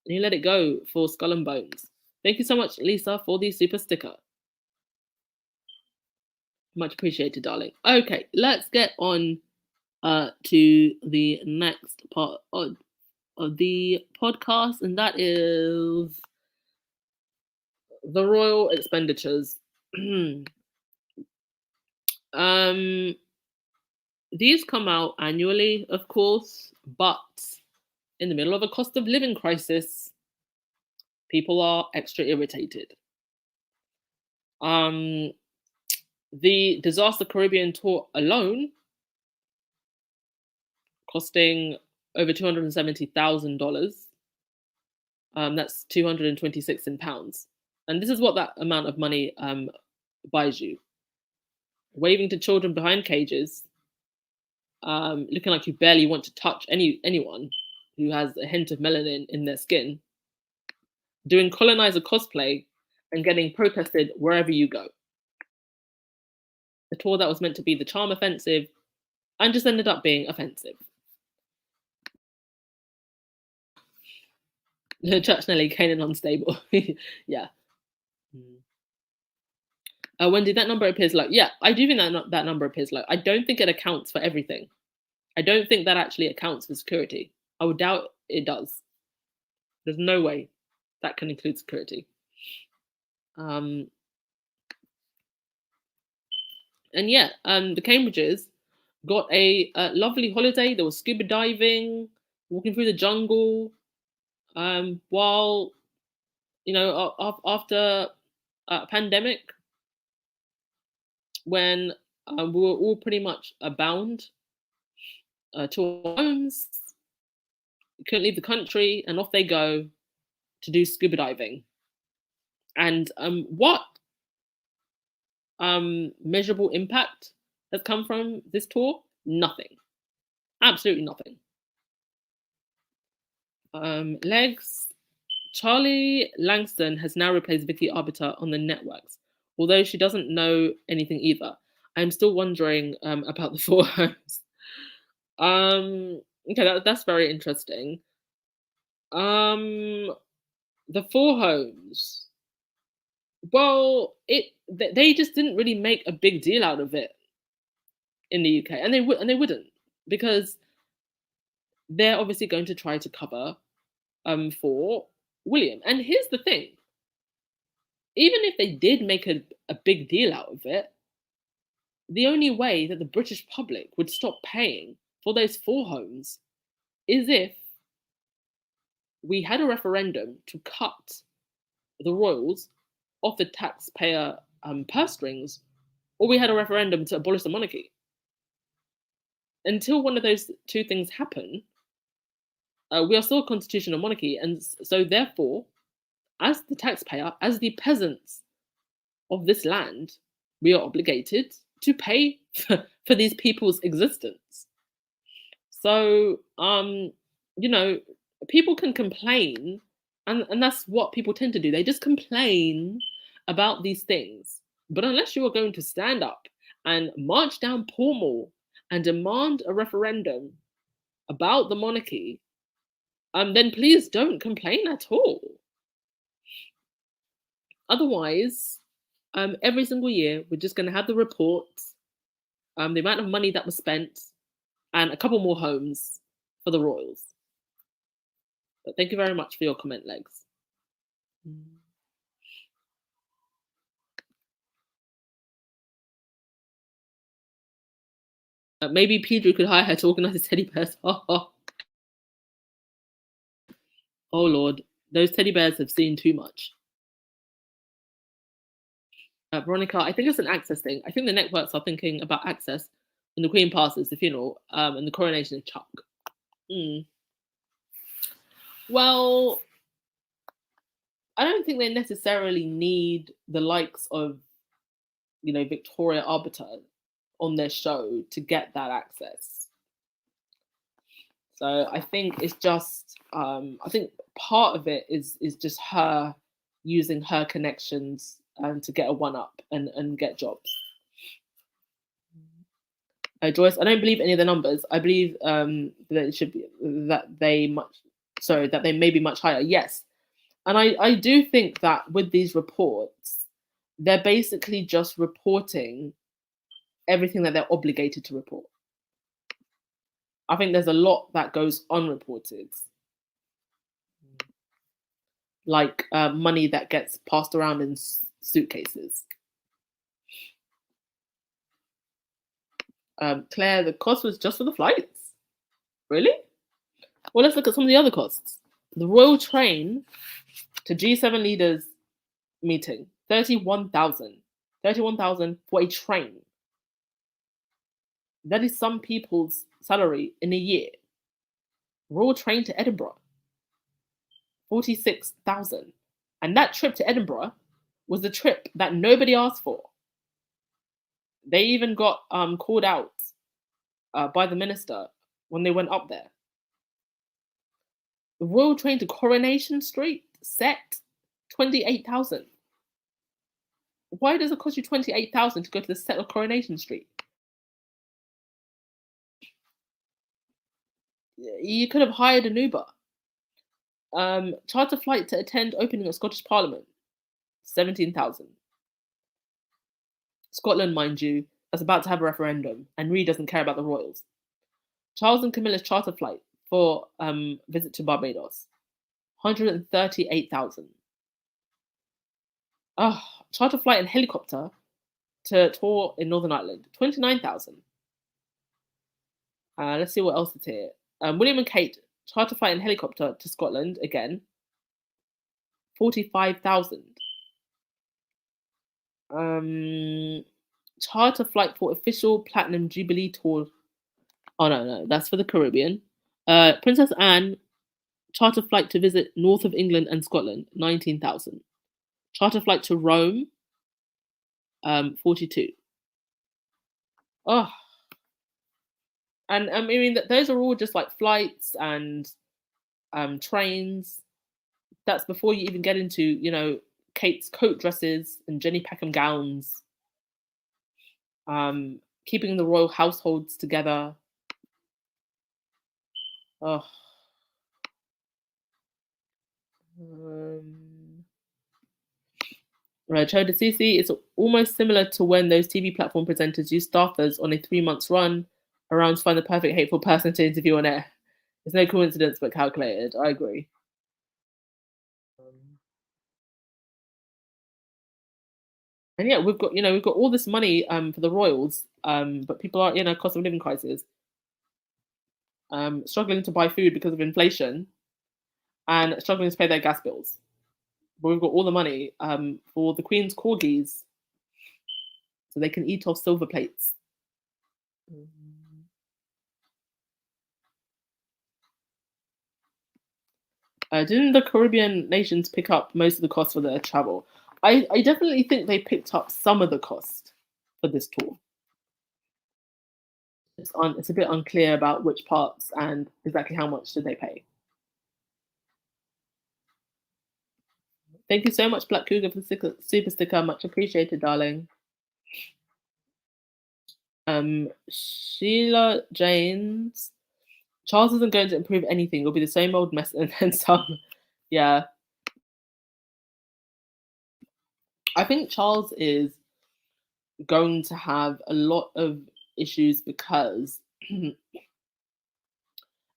And you let it go for Skull and Bones. Thank you so much, Lisa, for the super sticker. Much appreciated, darling. Okay, let's get on to the next part of the podcast, and that is the royal expenditures. These come out annually, of course, but in the middle of a cost of living crisis, people are extra irritated. The Disaster Caribbean tour alone costing over $270,000. That's 226 in pounds. And this is what that amount of money buys you. Waving to children behind cages, looking like you barely want to touch anyone who has a hint of melanin in their skin, doing colonizer cosplay, and getting protested wherever you go. The tour that was meant to be the charm offensive and just ended up being offensive. Church Nelly, Cain and Unstable. Yeah. Wendy, that number appears low. Yeah, I do think that number appears low. I don't think it accounts for everything. I don't think that actually accounts for security. I would doubt it does. There's no way that can include security. And yeah, the Cambridges got a lovely holiday. There was scuba diving, walking through the jungle, while after a pandemic when we were all pretty much bound to our homes, couldn't leave the country, and off they go to do scuba diving. And what measurable impact has come from this tour? Nothing. Absolutely nothing. Legs. Charlie Langston has now replaced Vicky Arbiter on the networks, although she doesn't know anything either. I'm still wondering about the four homes. Okay, that's very interesting. The four homes. Well, they just didn't really make a big deal out of it in the UK, and they wouldn't, because they're obviously going to try to cover for William. And here's the thing: even if they did make a big deal out of it, the only way that the British public would stop paying for those four homes is if we had a referendum to cut the royals off the taxpayer purse strings, or we had a referendum to abolish the monarchy. Until one of those two things happen, we are still a constitutional monarchy, and so therefore, as the taxpayer, as the peasants of this land, we are obligated to pay for these people's existence. So, people can complain, and that's what people tend to do. They just complain about these things. But unless you are going to stand up and march down Pall Mall and demand a referendum about the monarchy, then please don't complain at all. Otherwise, every single year, we're just going to have the reports, the amount of money that was spent, and a couple more homes for the royals. But thank you very much for your comment, Legs. Maybe Pedro could hire her to organize the teddy bears. Oh Lord, those teddy bears have seen too much. Veronica, I think it's an access thing. I think the networks are thinking about access when the Queen passes the funeral, and the coronation is Chuck. Well, I don't think they necessarily need the likes of, Victoria Arbiter on their show to get that access. So I think it's just, I think part of it is just her using her connections to get a one-up and get jobs. Joyce, I don't believe any of the numbers. I believe that it should be that they may be much higher. Yes, and I do think that with these reports, they're basically just reporting everything that they're obligated to report. I think there's a lot that goes unreported, like money that gets passed around in suitcases. Claire, the cost was just for the flights. Really? Well, let's look at some of the other costs. The royal train to G7 leaders meeting, 31,000. 31,000 for a train. That is some people's salary in a year. Royal train to Edinburgh, 46,000. And that trip to Edinburgh was the trip that nobody asked for. They even got called out by the minister when they went up there. The royal train to Coronation Street set, 28,000. Why does it cost you 28,000 to go to the set of Coronation Street? You could have hired an Uber. Charter flight to attend opening of Scottish Parliament, 17,000. Scotland, mind you, that's about to have a referendum and really doesn't care about the royals. Charles and Camilla's charter flight for visit to Barbados, 138,000. Charter flight and helicopter to tour in Northern Ireland, 29,000. Let's see what else is here. William and Kate Charter flight and helicopter to Scotland again, 45,000. Charter flight for official Platinum Jubilee tour. Oh no, that's for the Caribbean. Princess Anne charter flight to visit north of England and Scotland, 19,000. Charter flight to Rome, 42. Oh, and I mean those are all just like flights and trains. That's before you even get into, Kate's coat dresses and Jenny Peckham gowns, keeping the royal households together. Oh, right, Choda Sisi, it's almost similar to when those TV platform presenters use staffers on a 3 months run around to find the perfect hateful person to interview on air. It's no coincidence but calculated. I agree. And yeah, we've got all this money for the royals, but people are in a cost of living crisis, struggling to buy food because of inflation, and struggling to pay their gas bills. But we've got all the money for the Queen's corgis, so they can eat off silver plates. Didn't the Caribbean nations pick up most of the cost for their travel? I definitely think they picked up some of the cost for this tour. It's a bit unclear about which parts and exactly how much did they pay. Thank you so much, Black Cougar, for the super sticker. Much appreciated, darling. Sheila James. Charles isn't going to improve anything. It'll be the same old mess and then some. Yeah. I think Charles is going to have a lot of issues because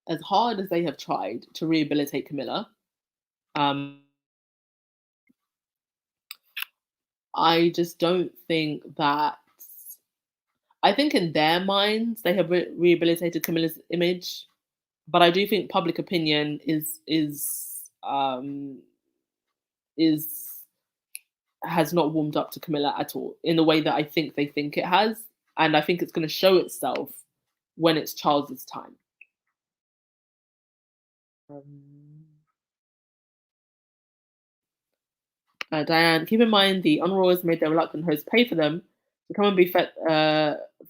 as hard as they have tried to rehabilitate Camilla, I just don't think that. I think in their minds they have rehabilitated Camilla's image, but I do think public opinion is has not warmed up to Camilla at all in the way that I think they think it has, and I think it's going to show itself when it's Charles's time. Diane, keep in mind the Unroyals made their reluctant hosts pay for them to come and be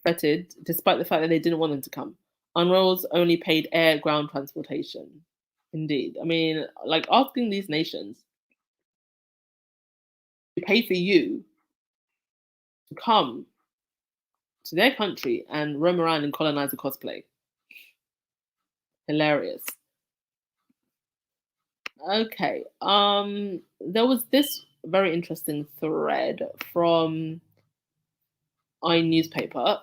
fetted, despite the fact that they didn't want them to come. Unroyals only paid air ground transportation. Indeed. I mean, like asking these nations to pay for you to come to their country and roam around and colonize a cosplay. Hilarious. Okay. There was this very interesting thread from iNewspaper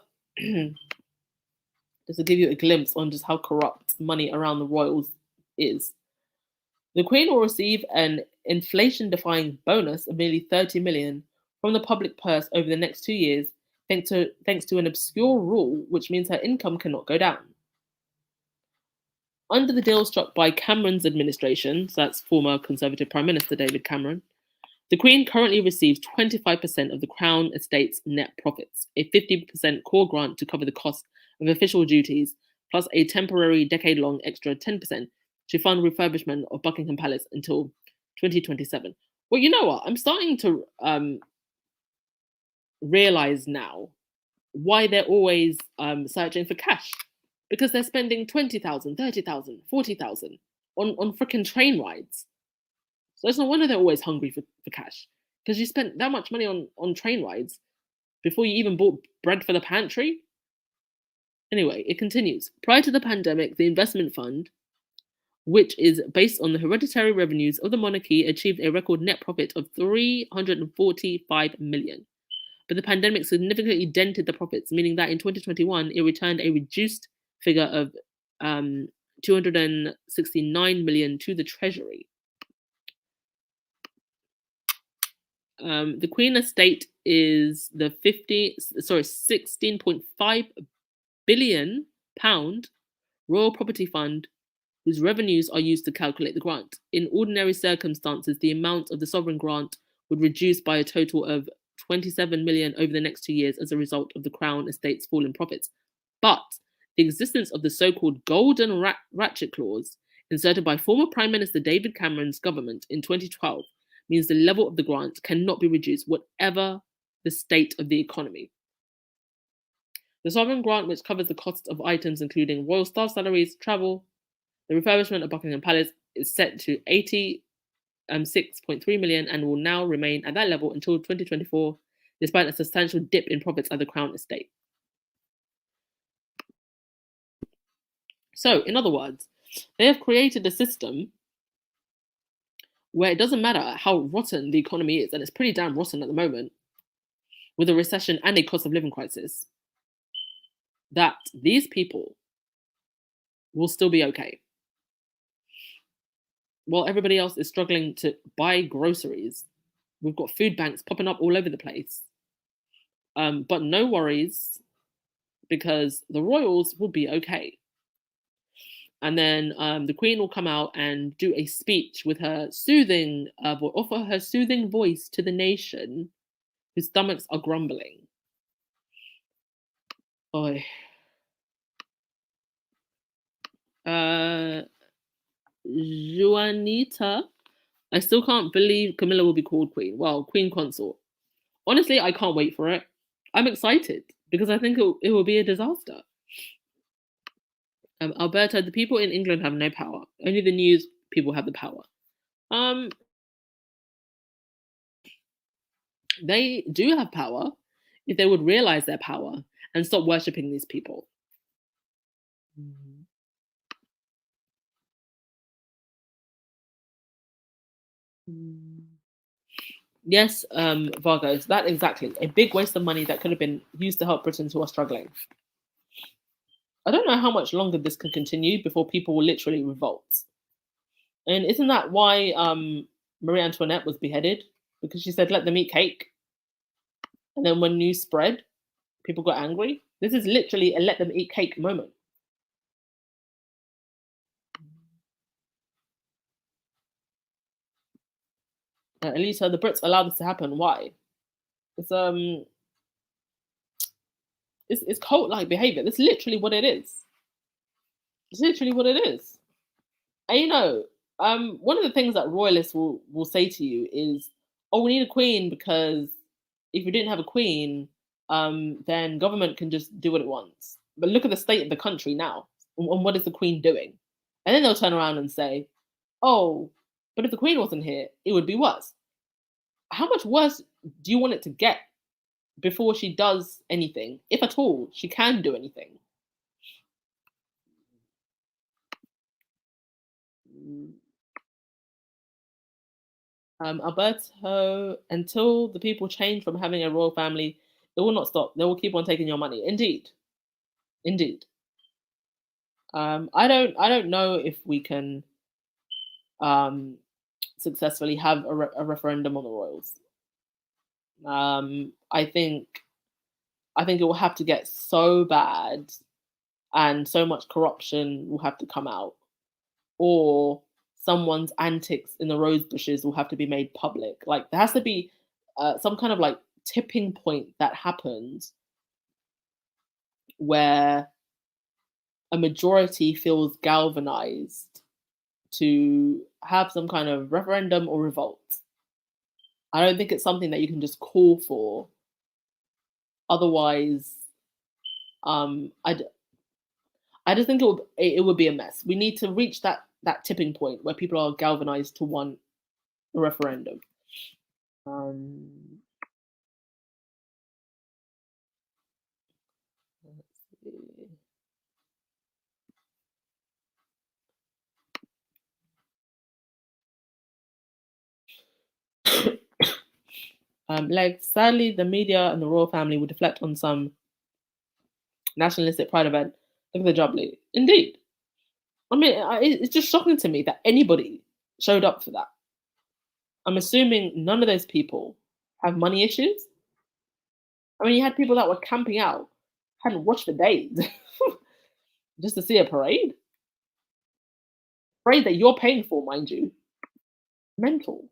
just to give you a glimpse on just how corrupt money around the royals is. The Queen will receive an inflation-defying bonus of nearly 30 million from the public purse over the next 2 years, thanks to an obscure rule which means her income cannot go down. Under the deal struck by Cameron's administration, so that's former Conservative Prime Minister David Cameron, the Queen currently receives 25% of the Crown Estate's net profits, a 50% core grant to cover the cost of official duties, plus a temporary decade-long extra 10% to fund refurbishment of Buckingham Palace until 2027. Well, you know what? I'm starting to realize now why they're always searching for cash. Because they're spending 20,000, 30,000, 40,000 on freaking train rides. So it's no wonder they're always hungry for cash. Because you spent that much money on train rides before you even bought bread for the pantry. Anyway, it continues. Prior to the pandemic, the investment fund, which is based on the hereditary revenues of the monarchy, achieved a record net profit of 345 million. But the pandemic significantly dented the profits, meaning that in 2021, it returned a reduced figure of 269 million to the treasury. The Queen Estate is the 16.5 billion pound royal property fund whose revenues are used to calculate the grant. In ordinary circumstances, the amount of the sovereign grant would reduce by a total of 27 million over the next 2 years as a result of the Crown Estate's fall in profits. But the existence of the so-called golden ratchet clause inserted by former Prime Minister David Cameron's government in 2012 means the level of the grant cannot be reduced, whatever the state of the economy. The sovereign grant, which covers the costs of items including royal staff salaries, travel, the refurbishment of Buckingham Palace, is set to 86.3 million and will now remain at that level until 2024, despite a substantial dip in profits at the Crown Estate. So, in other words, they have created a system where it doesn't matter how rotten the economy is, and it's pretty damn rotten at the moment, with a recession and a cost of living crisis, that these people will still be okay. While everybody else is struggling to buy groceries, we've got food banks popping up all over the place. But no worries, because the royals will be okay. And then the Queen will come out and do a speech with her soothing, offer her soothing voice to the nation whose stomachs are grumbling. Oy. Juanita, I still can't believe Camilla will be called Queen. Well, Queen Consort. Honestly, I can't wait for it. I'm excited because I think it will be a disaster. Alberta, the people in England have no power. Only the news people have the power. They do have power if they would realize their power and stop worshipping these people. Yes, Vargos, that exactly. A big waste of money that could have been used to help Britons who are struggling. I don't know how much longer this can continue before people will literally revolt. And isn't that why Marie Antoinette was beheaded? Because she said, let them eat cake. And then when news spread, people got angry. This is literally a let them eat cake moment. Elisa, the Brits allowed this to happen. Why? It's cult-like behavior. That's literally what it is. It's literally what it is. And one of the things that royalists will say to you is, "Oh, we need a queen because if we didn't have a queen, then government can just do what it wants." But look at the state of the country now, and what is the queen doing? And then they'll turn around and say, "Oh, but if the queen wasn't here, it would be worse." How much worse do you want it to get before she does anything, if at all she can do anything? Alberto, until the people change from having a royal family, it will not stop. They will keep on taking your money. Indeed, indeed. I don't know if we can successfully have a referendum on the royals. I think it will have to get so bad, and so much corruption will have to come out, or someone's antics in the rose bushes will have to be made public. Like there has to be some kind of like tipping point that happens where a majority feels galvanized to have some kind of referendum or revolt. I don't think it's something that you can just call for. Otherwise, I just think it would be a mess. We need to reach that tipping point where people are galvanized to want a referendum. Let's see. Like sadly, the media and the royal family would deflect on some nationalistic pride event. Look at the jubilee. Indeed. I mean, it's just shocking to me that anybody showed up for that. I'm assuming none of those people have money issues. I mean, you had people that were camping out, hadn't watched for days, just to see a parade. Braid that you're paying for, mind you. Mental.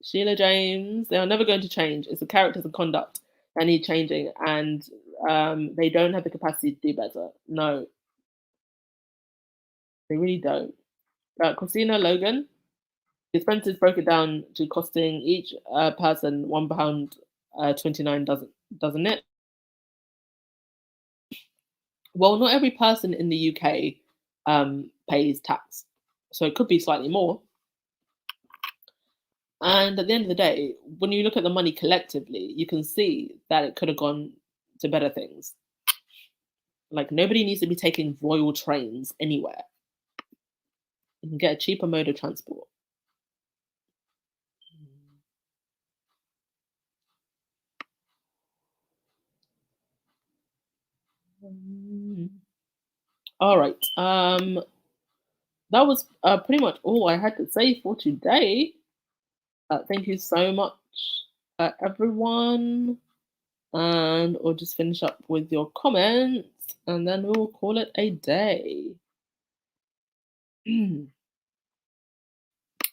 Sheila James, they are never going to change. It's the characters and conduct that need changing, and they don't have the capacity to do better. No, they really don't. Christina Logan, the expenses broke it down to costing each person £1 £29, doesn't it? Well, not every person in the UK pays tax, so it could be slightly more. And at the end of the day, when you look at the money collectively, you can see that it could have gone to better things. Like nobody needs to be taking royal trains anywhere. You can get a cheaper mode of transport. All right. That was pretty much all I had to say for today. Thank you so much, everyone. And we'll just finish up with your comments and then we'll call it a day.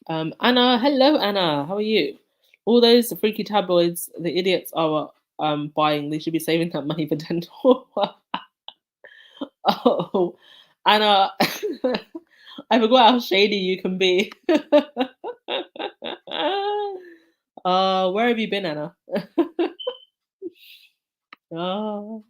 Anna, hello, Anna. How are you? All those freaky tabloids, the idiots are buying. They should be saving that money for dental. Oh, Anna, I forgot how shady you can be. Where have you been, Anna? Oh.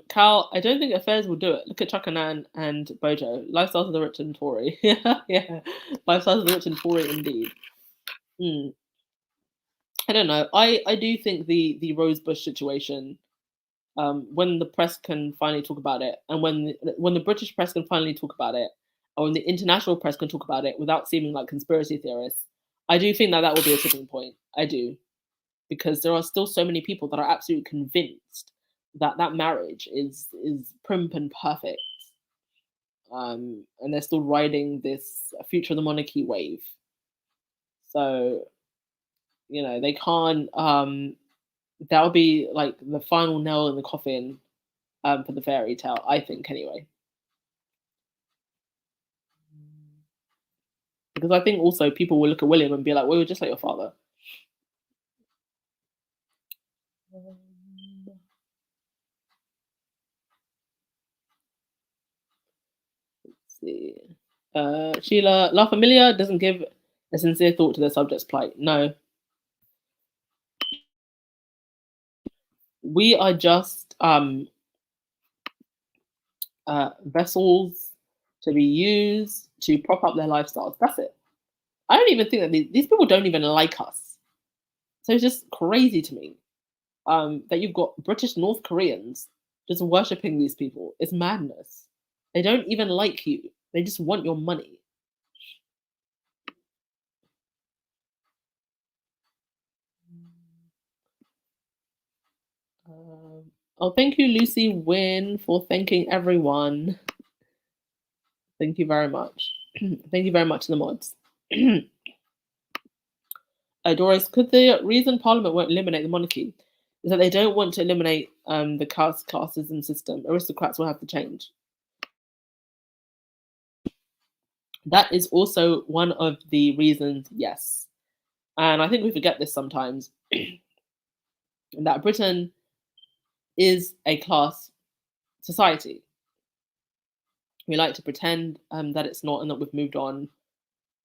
Cal, I don't think affairs will do it. Look at Chuckanan and Bojo. Lifestyles of the rich and Tory. Yeah, yeah. Lifestyles of the rich and Tory indeed. Hmm. I don't know. I do think the Rosebush situation, when the press can finally talk about it, and when the British press can finally talk about it, or when the international press can talk about it without seeming like conspiracy theorists, I do think that that will be a tipping point. I do, because there are still so many people that are absolutely convinced that that marriage is primp and perfect, and they're still riding this future of the monarchy wave. So they can't. That'll be like the final nail in the coffin for the fairy tale, I think, anyway. Because I think also people will look at William and be like, "Well, you're just like your father." Let's see. Sheila, La Familia doesn't give a sincere thought to the subject's plight. No, we are just vessels to be used to prop up their lifestyles. That's it. I don't even think that these people don't even like us. So it's just crazy to me that you've got British North Koreans just worshipping these people. It's madness. They don't even like you. They just want your money. Oh, thank you, Lucy Wynn, for thanking everyone. Thank you very much. Thank you very much to the mods. Doris, could the reason Parliament won't eliminate the monarchy is that they don't want to eliminate the caste classism system? Aristocrats will have to change. That is also one of the reasons, yes. And I think we forget this sometimes, that Britain is a class society. We like to pretend that it's not and that we've moved on.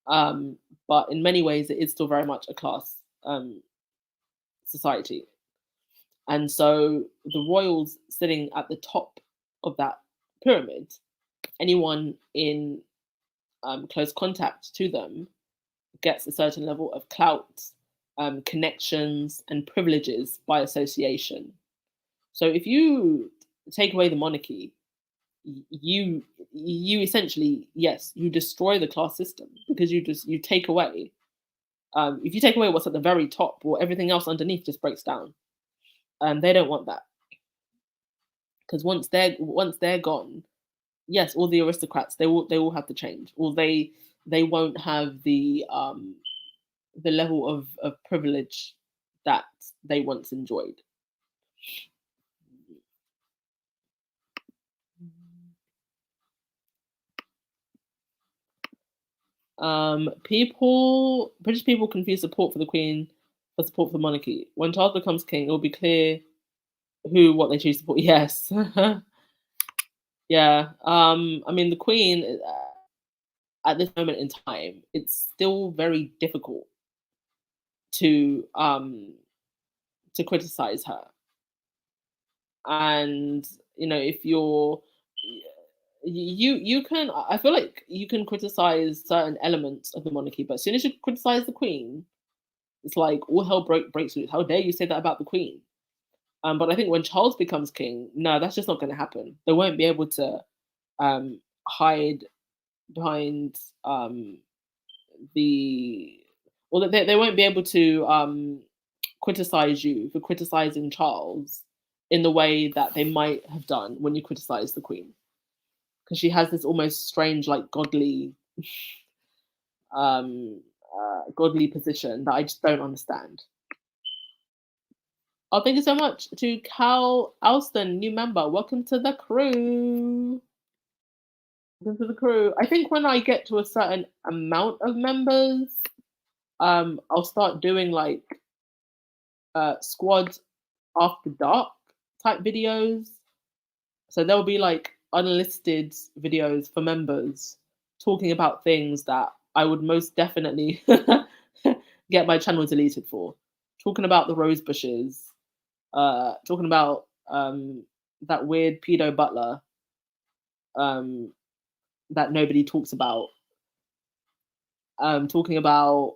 But in many ways, it is still very much a class society. And so the royals sitting at the top of that pyramid, anyone in close contact to them gets a certain level of clout, connections, and privileges by association. So if you take away the monarchy, you essentially, yes, you destroy the class system, because you take away. If you take away what's at the very top, well, everything else underneath just breaks down. They don't want that, because once they're gone, yes, all the aristocrats, they will have to change, or they won't have the the level of privilege that they once enjoyed. British people confuse support for the Queen for support for the monarchy. When Charles becomes king, it will be clear what they choose to support. Yes, yeah. I mean, the Queen at this moment in time, it's still very difficult to um to criticize her, and if you can, I feel like you can criticize certain elements of the monarchy, but as soon as you criticize the Queen, it's like all hell breaks loose. How dare you say that about the Queen? But I think when Charles becomes king, no, that's just not going to happen. They won't be able to hide behind the well, they won't be able to criticize you for criticizing Charles in the way that they might have done when you criticize the Queen, because she has this almost strange, like um, godly position that I just don't understand. Oh, thank you so much to Cal Alston, new member. Welcome to the crew. Welcome to the crew. I think when I get to a certain amount of members, I'll start doing like squad after dark type videos. So there'll be like unlisted videos for members talking about things that I would most definitely get my channel deleted for. Talking about the rose bushes, talking about that weird pedo butler um, that nobody talks about. Talking about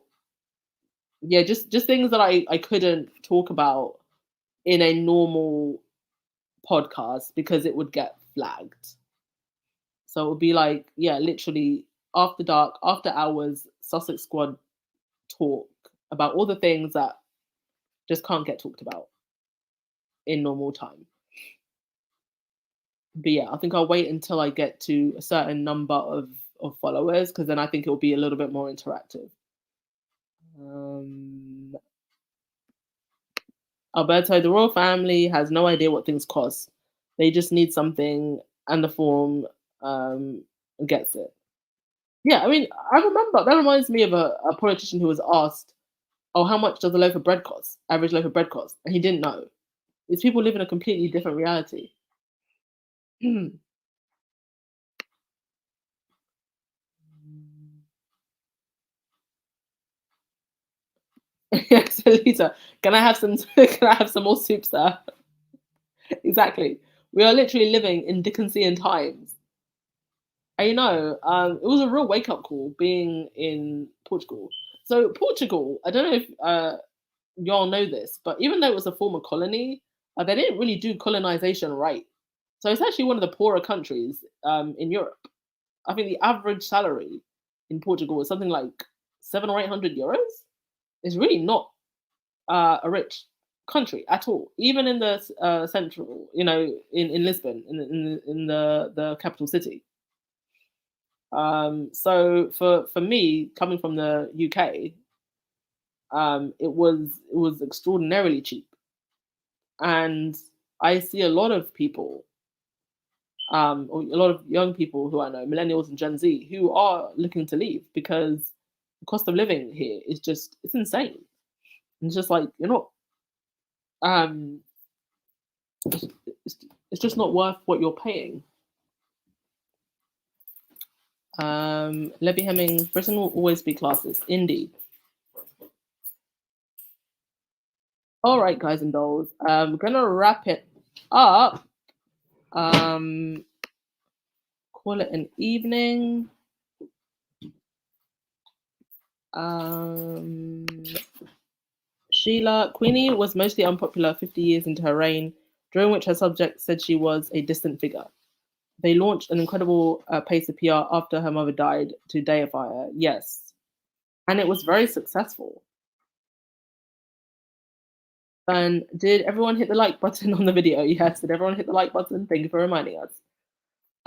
just things that I couldn't talk about in a normal podcast because it would get flagged. So it would be like, yeah, literally after dark, after hours, Sussex Squad talk about all the things that just can't get talked about in normal time. But yeah, I think I'll wait until I get to a certain number of followers, because then I think it will be a little bit more interactive. Alberto, the royal family has no idea what things cost. They just need something, and the form gets it. Yeah, I mean, I remember that reminds me of a politician who was asked, "Oh, how much does a loaf of bread cost? Average loaf of bread cost?" And he didn't know. These people live in a completely different reality. Yes, Lisa, can I have some? Can I have some more soup, sir? Exactly. We are literally living in Dickensian times. And it was a real wake up call being in Portugal. So Portugal, I don't know if y'all know this, but even though it was a former colony, they didn't really do colonization right. So it's actually one of the poorer countries in Europe. I think the average salary in Portugal is something like 700 or 800 euros. It's really not a rich country at all. Even in the central, in Lisbon, in the capital city. So for me, coming from the UK, it was extraordinarily cheap, and I see a lot of people, or a lot of young people who I know, millennials and Gen Z, who are looking to leave because the cost of living here is it's insane. And it's just like you're not, um, it's, it's just not worth what you're paying. Lebby Hemming, Britain will always be classist. Indeed. All right, guys and dolls. I'm gonna wrap it up. Call it an evening. Sheila, Queenie was mostly unpopular 50 years into her reign, during which her subjects said she was a distant figure. They launched an incredible pace of PR after her mother died to deify her. Yes. And it was very successful. And did everyone hit the like button on the video? Yes. Did everyone hit the like button? Thank you for reminding us.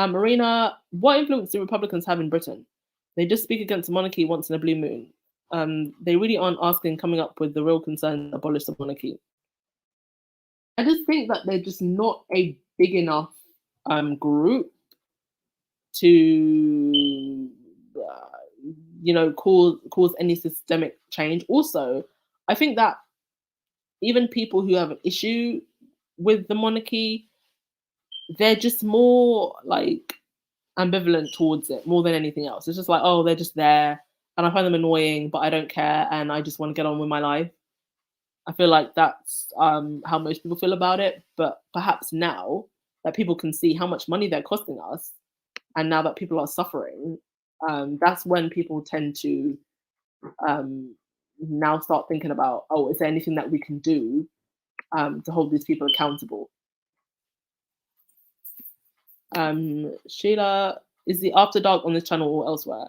Marina, what influence do Republicans have in Britain? They just speak against monarchy once in a blue moon. They really aren't asking, coming up with the real concerns to abolish the monarchy. I just think that they're just not a big enough group to cause any systemic change. Also, I think that even people who have an issue with the monarchy, they're just more like ambivalent towards it more than anything else. It's just like, oh, they're just there and I find them annoying, but I don't care and I just want to get on with my life. I feel like that's how most people feel about it. But perhaps now that people can see how much money they're costing us, and now that people are suffering, that's when people tend to um, now start thinking about, oh, is there anything that we can do to hold these people accountable? Sheila, is the After Dark on this channel or elsewhere?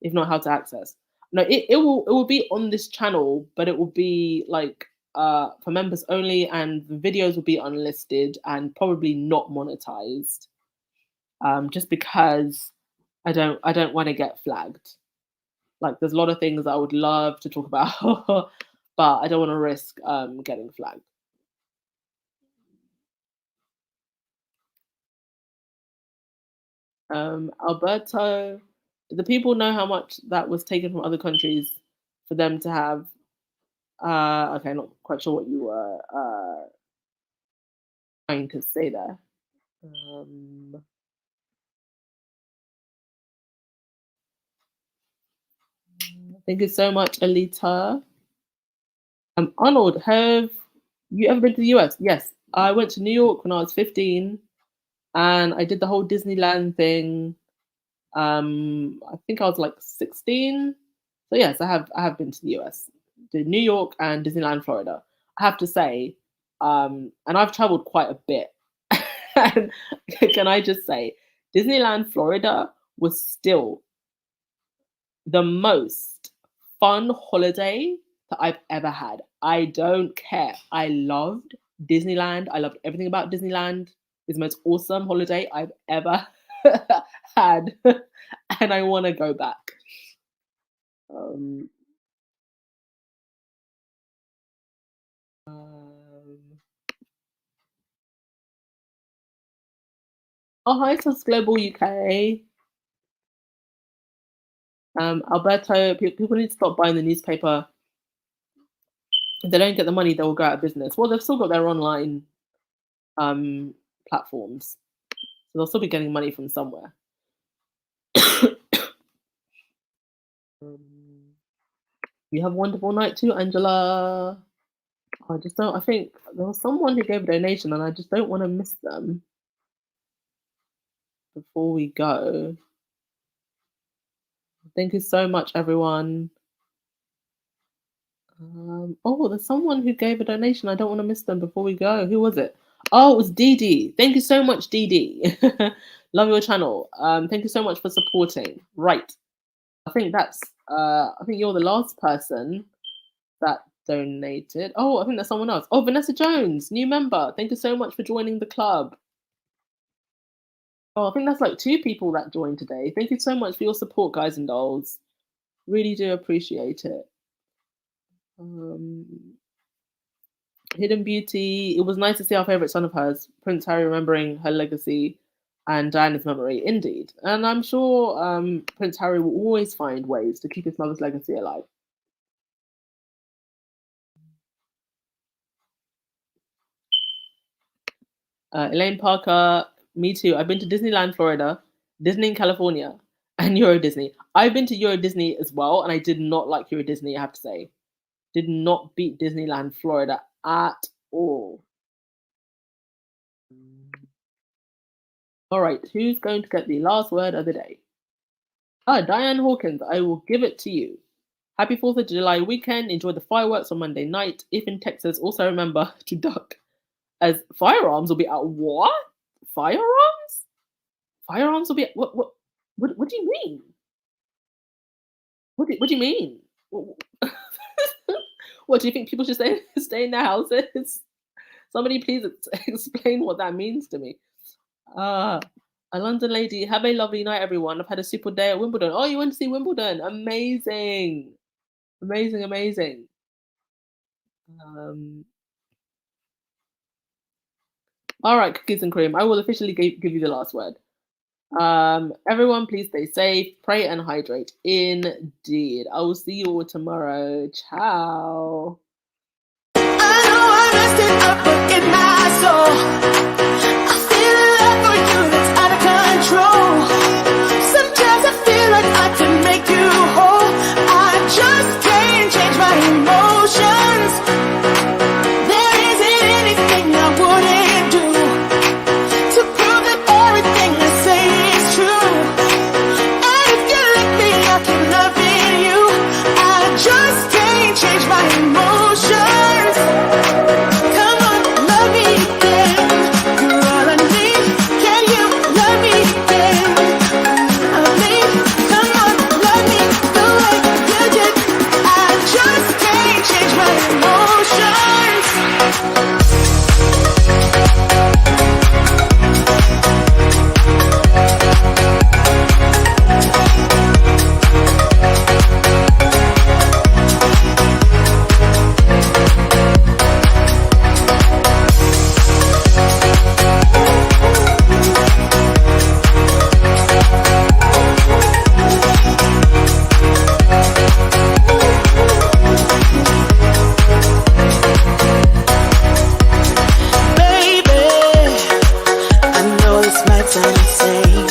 If not, how to access? No, it will be on this channel, but it will be like for members only, and the videos will be unlisted and probably not monetized. Just because I don't want to get flagged. Like there's a lot of things I would love to talk about, but I don't want to risk getting flagged. Alberto, do the people know how much that was taken from other countries for them to have? Okay, not quite sure what you were trying to say there. Um, Thank you so much, Alita. Arnold, have you ever been to the US? Yes, I went to New York when I was 15, and I did the whole Disneyland thing. I think I was like 16. So yes, I have been to the US, to New York and Disneyland, Florida. I have to say, and I've traveled quite a bit. And can I just say, Disneyland, Florida was still the most fun holiday that I've ever had. I don't care. I loved Disneyland. I loved everything about Disneyland. It's the most awesome holiday I've ever had. And I want to go back. Um, um, oh, hi, Sus Global UK. Alberto, people need to stop buying the newspaper. If they don't get the money, they will go out of business. Well, they've still got their online um, platforms, so they'll still be getting money from somewhere. Um, you have a wonderful night too, Angela. I just don't. I think there was someone who gave a donation, and I just don't want to miss them before we go. Thank you so much, everyone. Oh, there's someone who gave a donation. I don't want to miss them before we go. Who was it? Oh, it was Dee Dee. Thank you so much, Dee Dee. Love your channel. Thank you so much for supporting. Right. I think you're the last person that donated. Oh, I think there's someone else. Oh, Vanessa Jones, new member. Thank you so much for joining the club. Oh, I think that's like two people that joined today. Thank you so much for your support, guys and dolls. Really do appreciate it. Um, Hidden Beauty. It was nice to see our favorite son of hers, Prince Harry, remembering her legacy and Diana's memory. Indeed, and I'm sure Prince Harry will always find ways to keep his mother's legacy alive. Elaine Parker, me too. I've been to Disneyland, Florida, Disney in California, and Euro Disney. I've been to Euro Disney as well, and I did not like Euro Disney, I have to say. Did not beat Disneyland, Florida at all. All right, who's going to get the last word of the day? Diane Hawkins, I will give it to you. Happy 4th of July weekend. Enjoy the fireworks on Monday night. If in Texas, also remember to duck, as firearms will be out. What? Firearms? Firearms will be what do you mean? What do you mean? What do you think people should stay in their houses? Somebody please explain what that means to me. A London lady, have a lovely night, everyone. I've had a super day at Wimbledon. Oh, you went to see Wimbledon? Amazing. Amazing, amazing. Um, all right, cookies and cream. I will officially give you the last word. Everyone, please stay safe, pray, and hydrate. Indeed. I will see you all tomorrow. Ciao. I know I messed it up, but in my soul, I feel a love for you that's out of control. Sometimes I feel like I can make you whole. I just can't change my emotions. There isn't anything I wouldn't do to prove that everything I say is true. And if you let me, I keep loving you. I just can't change my emotions. Come on, love me again. You're all I need. Can you love me again? Love me. Come on, love me the way you did. I just can't change my emotions. Baby, I know this might sound insane,